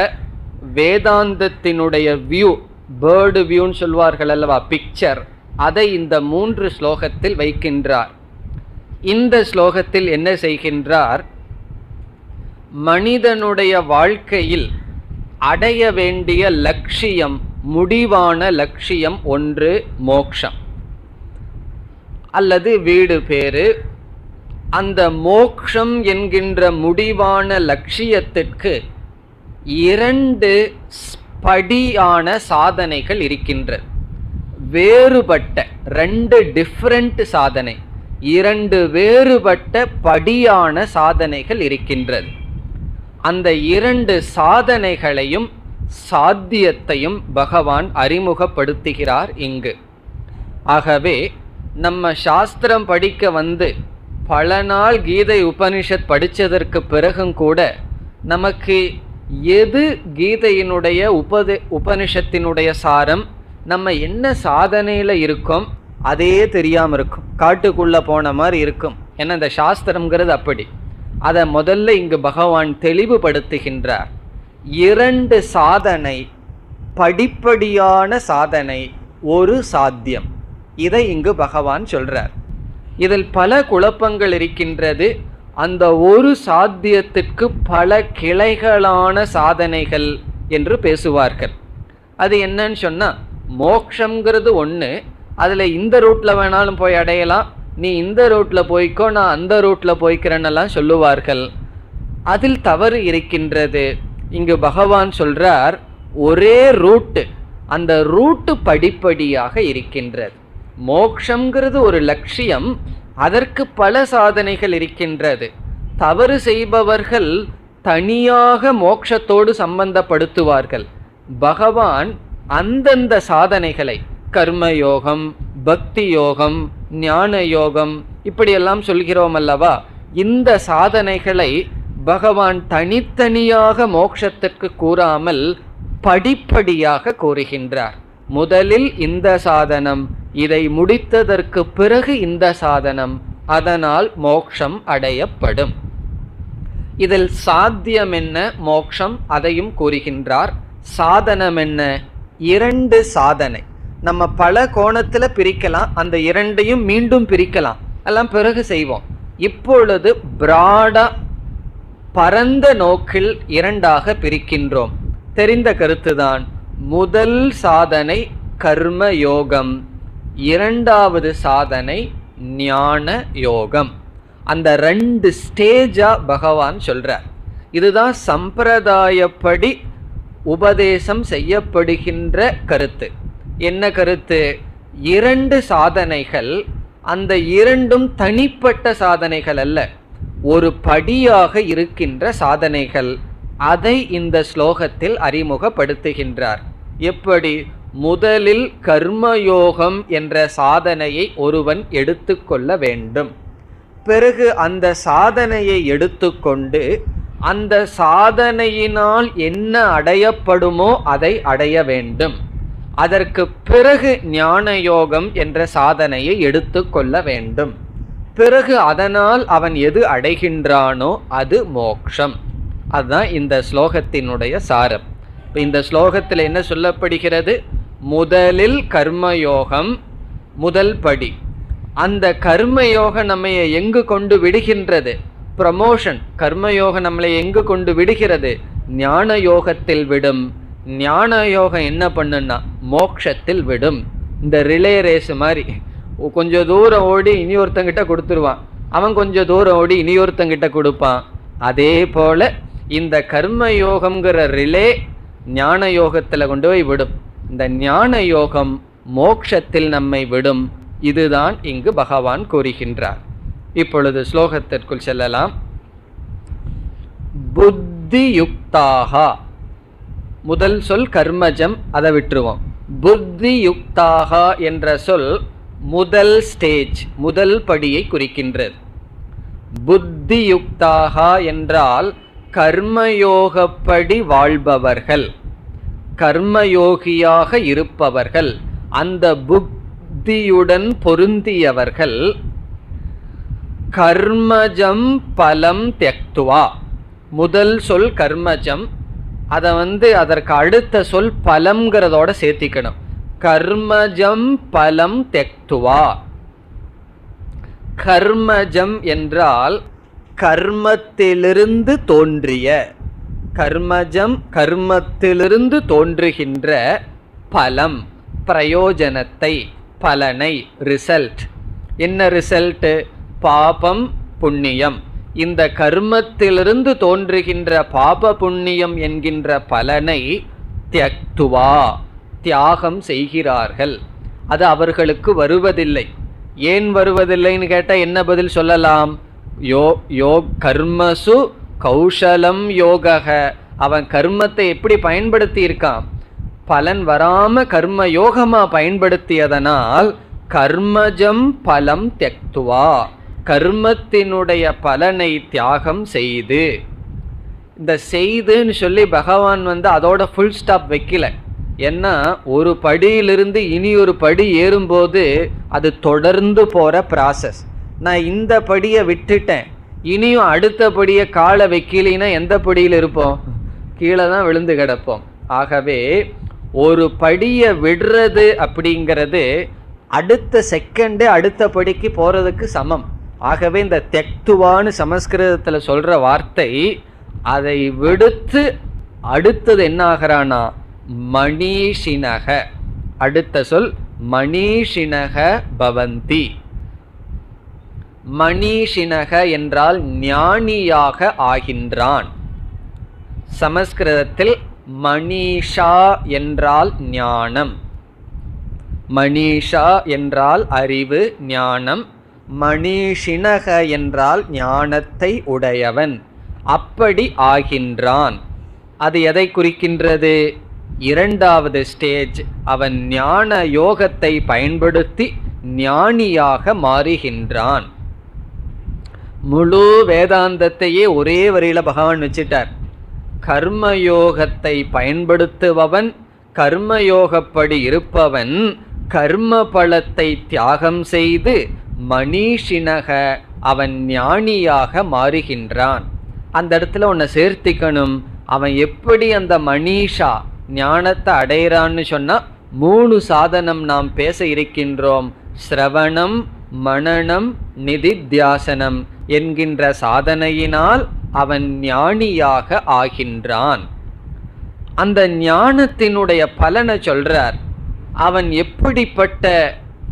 வேதாந்தத்தினுடைய வியூ, பேர்டு வியூன்னு சொல்வார்கள் அல்லவா, பிக்சர், அதை இந்த 3 ஸ்லோகத்தில் வைக்கின்றார். இந்த ஸ்லோகத்தில் என்ன செய்கின்றார்? மனிதனுடைய வாழ்க்கையில் அடைய வேண்டிய லட்சியம், முடிவான லட்சியம் ஒன்று மோக்ஷம் அல்லது வீடு பேரு. அந்த மோக்ஷம் என்கின்ற முடிவான லட்சியத்திற்கு 2 படியான சாதனைகள் இருக்கின்றது. வேறுபட்ட 2 டிஃபரண்ட் சாதனை, 2 வேறுபட்ட படியான சாதனைகள் இருக்கின்றது. அந்த 2 சாதனைகளையும் சாத்தியத்தையும் பகவான் அறிமுகப்படுத்துகிறார் இங்கு. ஆகவே நம்ம சாஸ்திரம் படிக்க வந்து பல நாள் கீதை உபனிஷத் படித்ததற்கு பிறகும் கூட நமக்கு எது கீதையினுடைய உபனிஷத்தினுடைய சாரம், நம்ம என்ன சாதனையில் இருக்கோம் அதே தெரியாமல் இருக்கும். காட்டுக்குள்ளே போன மாதிரி இருக்கும். ஏன்னா இந்த சாஸ்திரம்ங்கிறது அப்படி. அதை முதல்ல இங்கு பகவான் தெளிவுபடுத்துகின்றார். 2 சாதனை, படிப்படியான சாதனை, ஒரு சாத்தியம். இதை இங்கு பகவான் சொல்றார். இதில் பல குழப்பங்கள் இருக்கின்றது. அந்த ஒரு சாத்தியத்திற்கு பல கிளைகளான சாதனைகள் என்று பேசுவார்கள். அது என்னன்னு சொன்னா, மோக்ஷங்கிறது ஒன்று, அதில் இந்த ரூட்டில் வேணாலும் போய் அடையலாம், நீ இந்த ரூட்டில் போய்க்கோ, நான் அந்த ரூட்டில் போய்க்கிறேன்னெல்லாம் சொல்லுவார்கள். அதில் தவறு இருக்கின்றது. இங்கு பகவான் சொல்றார், ஒரே ரூட்டு, அந்த ரூட்டு படிப்படியாக இருக்கின்றது. மோக்ஷங்கிறது ஒரு லட்சியம், அதற்கு பல சாதனைகள் இருக்கின்றது. தவறு செய்பவர்கள் தனியாக மோட்சத்தோடு சம்பந்தப்படுத்துவார்கள். பகவான் அந்தந்த சாதனைகளை, கர்மயோகம், பக்தி யோகம், ஞான யோகம், இப்படியெல்லாம் சொல்கிறோம் அல்லவா, இந்த சாதனைகளை பகவான் தனித்தனியாக மோட்சத்திற்கு கூறாமல் படிப்படியாக கூறுகின்றார். முதலில் இந்த சாதனம், இதை முடித்ததற்கு பிறகு இந்த சாதனம், அதனால் மோட்சம் அடையப்படும். இதில் சாத்தியம் என்ன, மோட்சம், அதையும் கூறுகின்றார். சாதனம் என்ன, 2 சாதனை. நம்ம பல கோணத்தில் பிரிக்கலாம், அந்த 2ஐயும் மீண்டும் பிரிக்கலாம், எல்லாம் பிறகு செய்வோம். இப்பொழுது பிராடா பரந்த நோக்கில் 2ஆக பிரிக்கின்றோம். தெரிந்த கருத்துதான். முதல் சாதனை கர்ம யோகம், 2வது சாதனை ஞான யோகம். அந்த 2 ஸ்டேஜா பகவான் சொல்றார். இதுதான் சம்பிரதாயப்படி உபதேசம் செய்யப்படுகின்ற கருத்து. என்ன கருத்து? 2 சாதனைகள், அந்த 2ம் தனிப்பட்ட சாதனைகள் அல்ல, ஒரு படியாக இருக்கின்ற சாதனைகள். அதை இந்த ஸ்லோகத்தில் அறிமுகப்படுத்துகின்றார். எப்படி? முதலில் கர்மயோகம் என்ற சாதனையை ஒருவன் எடுத்துக்கொள்ள வேண்டும். பிறகு அந்த சாதனையை எடுத்துக்கொண்டு அந்த சாதனையினால் என்ன அடையப்படுமோ அதை அடைய வேண்டும். அதற்கு பிறகு ஞான யோகம் என்ற சாதனையை எடுத்துக்கொள்ள வேண்டும். பிறகு அதனால் அவன் எது அடைகின்றானோ அது மோக்ஷம். அதுதான் இந்த ஸ்லோகத்தினுடைய சாரம். இப்போ இந்த ஸ்லோகத்தில் என்ன சொல்லப்படுகிறது? முதலில் கர்மயோகம் முதல் படி. அந்த கர்மயோகம் நம்மை எங்கு கொண்டு விடுகின்றது? ப்ரமோஷன். கர்மயோகம் நம்மளை எங்கு கொண்டு விடுகிறது? ஞான யோகத்தில் விடும். ஞான யோகம் என்ன பண்ணுன்னா மோக்ஷத்தில் விடும். இந்த ரிலே ரேஸ் மாதிரி, கொஞ்சம் தூரம் ஓடி இனியொருத்தங்கிட்ட கொடுத்துருவான், அவன் கொஞ்சம் தூரம் ஓடி இனியொருத்தங்கிட்ட கொடுப்பான். அதே போல இந்த கர்மயோகம்ங்கிற ரிலே ஞான யோகத்தில் கொண்டு போய் விடும். இந்த ஞான யோகம் மோக்ஷத்தில் நம்மை விடும். இதுதான் இங்கு பகவான் கூறுகின்றார். இப்பொழுது ஸ்லோகத்திற்குள் செல்லலாம். புத்தி யுக்தாக, முதல் சொல் கர்மஜம், அதை விட்டுருவோம். புத்தி யுக்தாக என்ற சொல் முதல் ஸ்டேஜ், முதல் படியை குறிக்கின்றது. புத்தி யுக்தாக என்றால் கர்மயோகப்படி வாழ்பவர்கள், கர்மயோகியாக இருப்பவர்கள், அந்த புத்தியுடன் பொருந்தியவர்கள். கர்மஜம் பலம் தியக்துவா, முதல் சொல் கர்மஜம், அதை அதற்கு அடுத்த சொல் பலம்ங்கிறதோட சேர்த்திக்கணும். கர்மஜம் பலம் தியக்துவா. கர்மஜம் என்றால் கர்மத்திலிருந்து தோன்றிய, கர்மஜம் கர்மத்திலிருந்து தோன்றுகின்ற பலம், பிரயோஜனத்தை, பலனை, ரிசல்ட். என்ன ரிசல்ட்? பாபம் புண்ணியம். இந்த கர்மத்திலிருந்து தோன்றுகின்ற பாப புண்ணியம் என்கின்ற பலனை தியக்துவா, தியாகம் செய்கிறார்கள். அது அவர்களுக்கு வருவதில்லை. ஏன் வருவதில்லைன்னு கேட்டால் என்ன பதில் சொல்லலாம்? கர்மசு கௌஷலம் யோகக. அவன் கர்மத்தை எப்படி பயன்படுத்தி இருக்கான்? பலன் வராம கர்ம யோகமா பயன்படுத்தியதனால் கர்மஜம் பலம் தியக்துவா, கர்மத்தினுடைய பலனை தியாகம் செய்து. இந்த செய்துன்னு சொல்லி பகவான் அதோட ஃபுல் ஸ்டாப் வைக்கல. ஏன்னா ஒரு படியிலிருந்து இனி ஒரு படி ஏறும்போது அது தொடர்ந்து போற ப்ராசஸ். நான் இந்த படியை விட்டுட்டேன், இனியும் அடுத்த படியை காலை வைக்கலின்னா எந்த படியில் இருப்போம்? கீழே தான் விழுந்து கிடப்போம். ஆகவே ஒரு படியை விடுறது அப்படிங்கிறது அடுத்த செகண்டே அடுத்த படிக்கு போறதுக்கு சமம். ஆகவே இந்த தெக்துவான்னு சமஸ்கிருதத்தில் சொல்ற வார்த்தை, அதை விடுத்து அடுத்தது என்ன ஆகிறானா மணீஷினக. அடுத்த சொல் மணீஷினக பவந்தி. மணீஷினக என்றால் ஞானியாக ஆகின்றான். சமஸ்கிருதத்தில் மணீஷா என்றால் ஞானம். மணீஷா என்றால் அறிவு, ஞானம். மணீஷினக என்றால் ஞானத்தை உடையவன். அப்படி ஆகின்றான். அது எதை குறிக்கின்றது? இரண்டாவது ஸ்டேஜ். அவன் ஞான யோகத்தை பயன்படுத்தி ஞானியாக மாறுகின்றான். முழு வேதாந்தத்தையே ஒரே வரியில பகவான் வச்சிட்டார். கர்மயோகத்தை பயன்படுத்துபவன், கர்மயோகப்படி இருப்பவன் கர்ம பலத்தை தியாகம் செய்து மணீஷினக அவன் ஞானியாக மாறுகின்றான். அந்த இடத்துல உன்னை சேர்த்திக்கணும். அவன் எப்படி அந்த மணீஷா ஞானத்தை அடைகிறான்னு சொன்னா 3 சாதனம் நாம் பேச இருக்கின்றோம். சிரவணம், மனனம், நிதித்தியாசனம் என்கின்ற சாதனையினால் அவன் ஞானியாக ஆகின்றான். அந்த ஞானத்தினுடைய பலனை சொல்றார். அவன் எப்படிப்பட்ட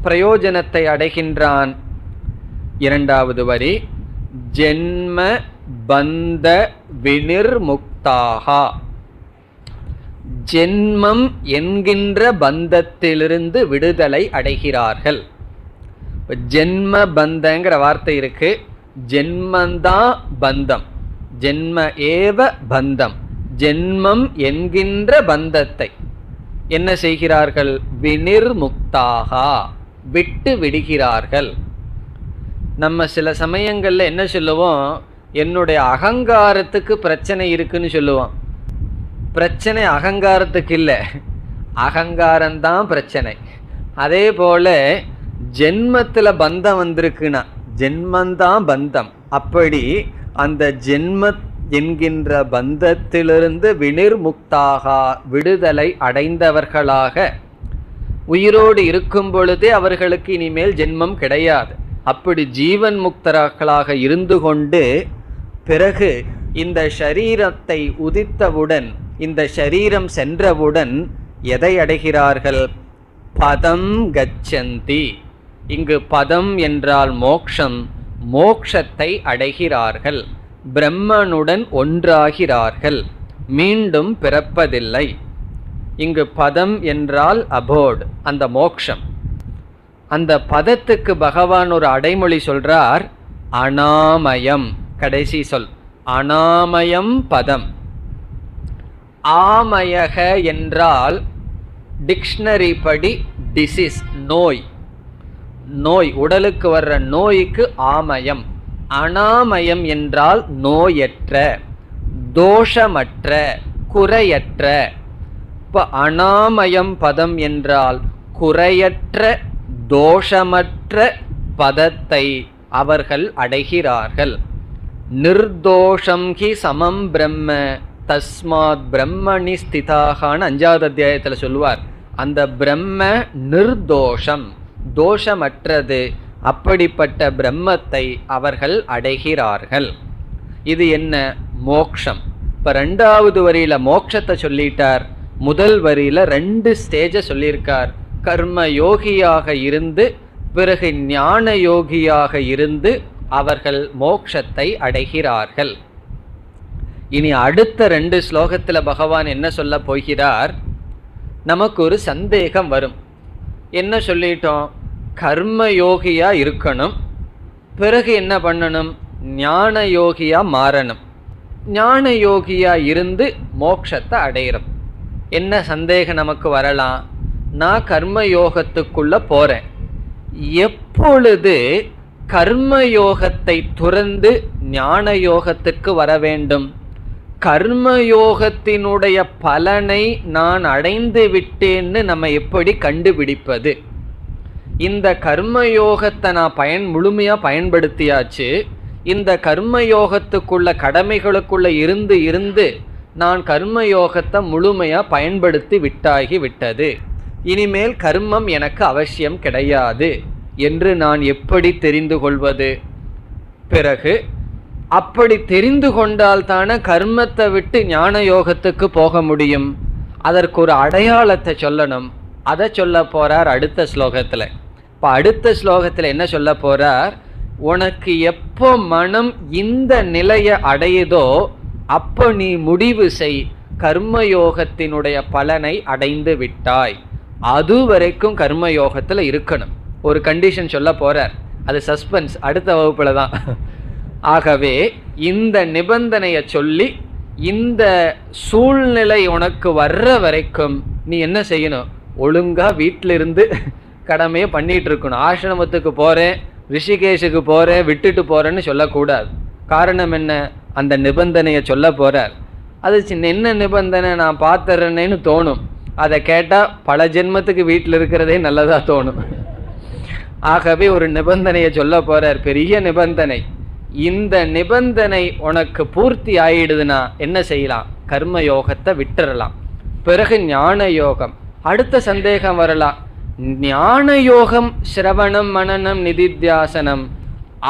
பிரயோஜனத்தை அடைகின்றான்? இரண்டாவது வரி, ஜென்ம பந்த வினிர்முக்தாகா. ஜென்மம் என்கின்ற பந்தத்திலிருந்து விடுதலை அடைகிறார்கள். ஜென்ம பந்தங்கிற வார்த்தை இருக்கு. ஜென்மந்தான் பந்தம், ஜென்ம ஏவ பந்தம். ஜென்மம் என்கின்ற பந்தத்தை என்ன செய்கிறார்கள்? வினிர்முக்தாகா, விட்டு விடுகிறார்கள். நம்ம சில சமயங்கள்ல என்ன சொல்லுவோம்? என்னுடைய அகங்காரத்துக்கு பிரச்சனை இருக்குன்னு சொல்லுவோம். பிரச்சனை அகங்காரத்துக்கு இல்லை, அகங்காரம்தான் பிரச்சனை. அதே போல ஜென்மத்துல பந்தம் வந்திருக்குன்னா ஜென்மந்தான் பந்தம். அப்படி அந்த ஜென்ம என்கின்ற பந்தத்திலிருந்து வினிர்முக்தாக விடுதலை அடைந்தவர்களாக உயிரோடு இருக்கும் பொழுதே அவர்களுக்கு இனிமேல் ஜென்மம் கிடையாது. அப்படி ஜீவன் முக்தர்களாக இருந்து கொண்டு பிறகு இந்த ஷரீரத்தை உதித்தவுடன், இந்த ஷரீரம் சென்றவுடன் எதை அடைகிறார்கள்? பதம் கச்சந்தி. இங்கு பதம் என்றால் மோக்ஷம். மோக்ஷத்தை அடைகிறார்கள். பிரம்மனுடன் ஒன்றாகிறார்கள். மீண்டும் பிறப்பதில்லை. இங்கு பதம் என்றால் அபோர்ட், அந்த மோக்ஷம். அந்த பதத்துக்கு பகவான் ஒரு அடைமொழி சொல்றார், அனாமயம். கடைசி சொல் அனாமயம் பதம். ஆமயக என்றால் டிக்ஷனரி படி டிசீஸ், நோய். நோய், உடலுக்கு வர்ற நோய்க்கு ஆமயம். அனாமயம் என்றால் நோயற்ற, தோஷமற்ற, குறையற்ற. இப்ப அனாமயம் பதம் என்றால் குறையற்ற, தோஷமற்ற பதத்தை அவர்கள் அடைகிறார்கள். நிர்தோஷம் ஹி சமம் பிரம்ம தஸ்மாத் பிரம்மணி ஸ்திதாகான்னு 5வது அத்தியாயத்தில் சொல்லுவார். அந்த பிரம்ம நிர்தோஷம், தோஷமற்றது. அப்படிப்பட்ட பிரம்மத்தை அவர்கள் அடைகிறார்கள். இது என்ன? மோக்ஷம். இப்ப 2வது வரியில மோட்சத்தை சொல்லிட்டார். முதல் வரியில 2 ஸ்டேஜை சொல்லியிருக்கார். கர்ம யோகியாக இருந்து பிறகு ஞான யோகியாக இருந்து அவர்கள் மோட்சத்தை அடைகிறார்கள். இனி அடுத்த 2 ஸ்லோகத்துல பகவான் என்ன சொல்ல போகிறார்? நமக்கு ஒரு சந்தேகம் வரும். என்ன சொல்லிட்டோம்? கர்ம யோகியா இருக்கணும், பிறகு என்ன பண்ணணும்? ஞான யோகியா மாறணும். ஞான யோகியா இருந்து மோட்சத்தை அடையிறோம். என்ன சந்தேகம் நமக்கு வரலாம்? நான் கர்ம யோகத்துக்குள்ள போறேன், எப்பொழுது கர்மயோகத்தை துறந்து ஞான யோகத்துக்கு வர வேண்டும். கர்மயோகத்தினுடைய பலனை நான் அடைந்து விட்டேன்னு நம்ம எப்படி கண்டுபிடிப்பது? இந்த கர்மயோகத்தை நான் முழுமையா பயன்படுத்தியாச்சு. இந்த கர்மயோகத்துக்குள்ள கடமைகளுக்குள்ள இருந்து இருந்து நான் கர்மயோகத்தை முழுமையா பயன்படுத்தி விட்டாகி விட்டது. இனிமேல் கர்மம் எனக்கு அவசியம் கிடையாது என்று நான் எப்படி தெரிந்து கொள்வது? பிறகு அப்படி தெரிந்து கொண்டால் தானே கர்மத்தை விட்டு ஞான யோகத்துக்கு போக முடியும். அதற்கு ஒரு அடையாளத்தை சொல்லணும். அதை சொல்ல போறார் அடுத்த ஸ்லோகத்துல. இப்ப அடுத்த ஸ்லோகத்துல என்ன சொல்ல போறார்? உனக்கு எப்போ மனம் இந்த நிலையை அடையுதோ அப்போ நீ முடிவு செய், கர்மயோகத்தினுடைய பலனை அடைந்து விட்டாய். அது வரைக்கும் கர்மயோகத்துல இருக்கணும். ஒரு கண்டிஷன் சொல்ல போறார், அது சஸ்பென்ஸ், அடுத்த வகுப்புல தான். ஆகவே இந்த நிபந்தனையை சொல்லி இந்த சூழ்நிலை உனக்கு வர்ற வரைக்கும் நீ என்ன செய்யணும்? ஒழுங்கா வீட்டிலிருந்து கடமையை பண்ணிட்டு இருக்கணும். ஆசிரமத்துக்கு போறேன், ரிஷிகேஷுக்கு போறேன், விட்டுட்டு போறேன்னு சொல்லக்கூடாது. காரணம் என்ன? அந்த நிபந்தனையை சொல்ல போறார். அது என்ன நிபந்தனை? நான் பார்த்துறேன்னு தோணும். அதை கேட்டா பல ஜென்மத்துக்கு வீட்டில் இருக்கிறதே நல்லதா தோணும். ஆகவே ஒரு நிபந்தனையை சொல்ல போறார், பெரிய நிபந்தனை. இந்த நிபந்தனை உனக்கு பூர்த்தி ஆயிடுதுன்னா என்ன செய்யலாம்? கர்மயோகத்தை விட்டுறலாம். பிறகு ஞான யோகம். அடுத்த சந்தேகம் வரலாம், ஞான யோகம் சிரவணம் மனனம் நிதித்தியாசனம்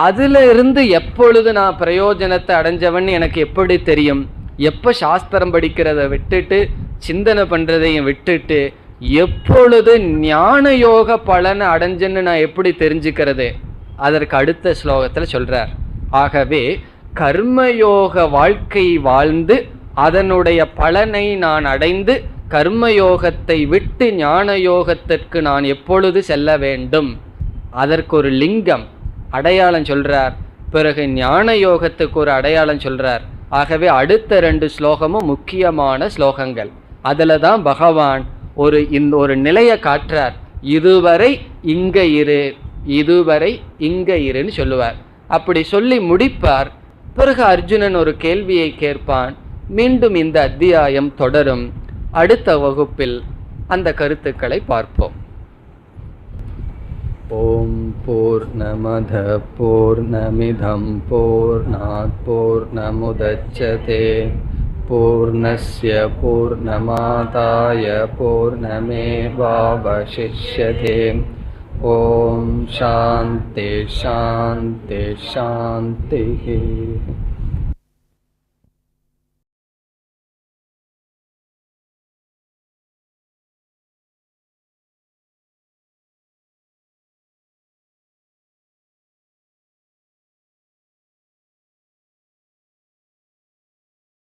அதுல இருந்து எப்பொழுது நான் பிரயோஜனத்தை அடைஞ்சவன் எனக்கு எப்படி தெரியும்? எப்ப சாஸ்திரம் படிக்கிறத விட்டுட்டு சிந்தனை பண்றதையும் விட்டுட்டு எப்பொழுது ஞான யோக பலனை அடைஞ்சன்னு நான் எப்படி தெரிஞ்சுக்கிறது? அதற்கு அடுத்த ஸ்லோகத்துல சொல்றார். ஆகவே கர்மயோக வாழ்க்கை வாழ்ந்து அதனுடைய பலனை நான் அடைந்து கர்மயோகத்தை விட்டு ஞான யோகத்திற்கு நான் எப்பொழுது செல்ல வேண்டும்? அதற்கு ஒரு லிங்கம் அடையாளம் சொல்றார். பிறகு ஞான யோகத்துக்கு ஒரு அடையாளம் சொல்றார். ஆகவே அடுத்த 2 ஸ்லோகமும் முக்கியமான ஸ்லோகங்கள். அதுல தான் பகவான் ஒரு நிலையை காட்டுறார். இதுவரை இங்க இரு, இதுவரை இங்க இருன்னு சொல்லுவார். அப்படி சொல்லி முடிப்பார். பிறகு அர்ஜுனன் ஒரு கேள்வியை கேட்பான். மீண்டும் இந்த அத்தியாயம் தொடரும். அடுத்த வகுப்பில் அந்த கருத்துக்களை பார்ப்போம். ஓம் பூர்ணமத பூர்ணமிதம் பூர்ணாத் பூர்ணமுதச்யதே பூர்ணஸ்ய பூர்ணமாதாய பூர்ணமேவாவசிஷ்யதே. ஓம் சாந்தி சாந்தி சாந்தி.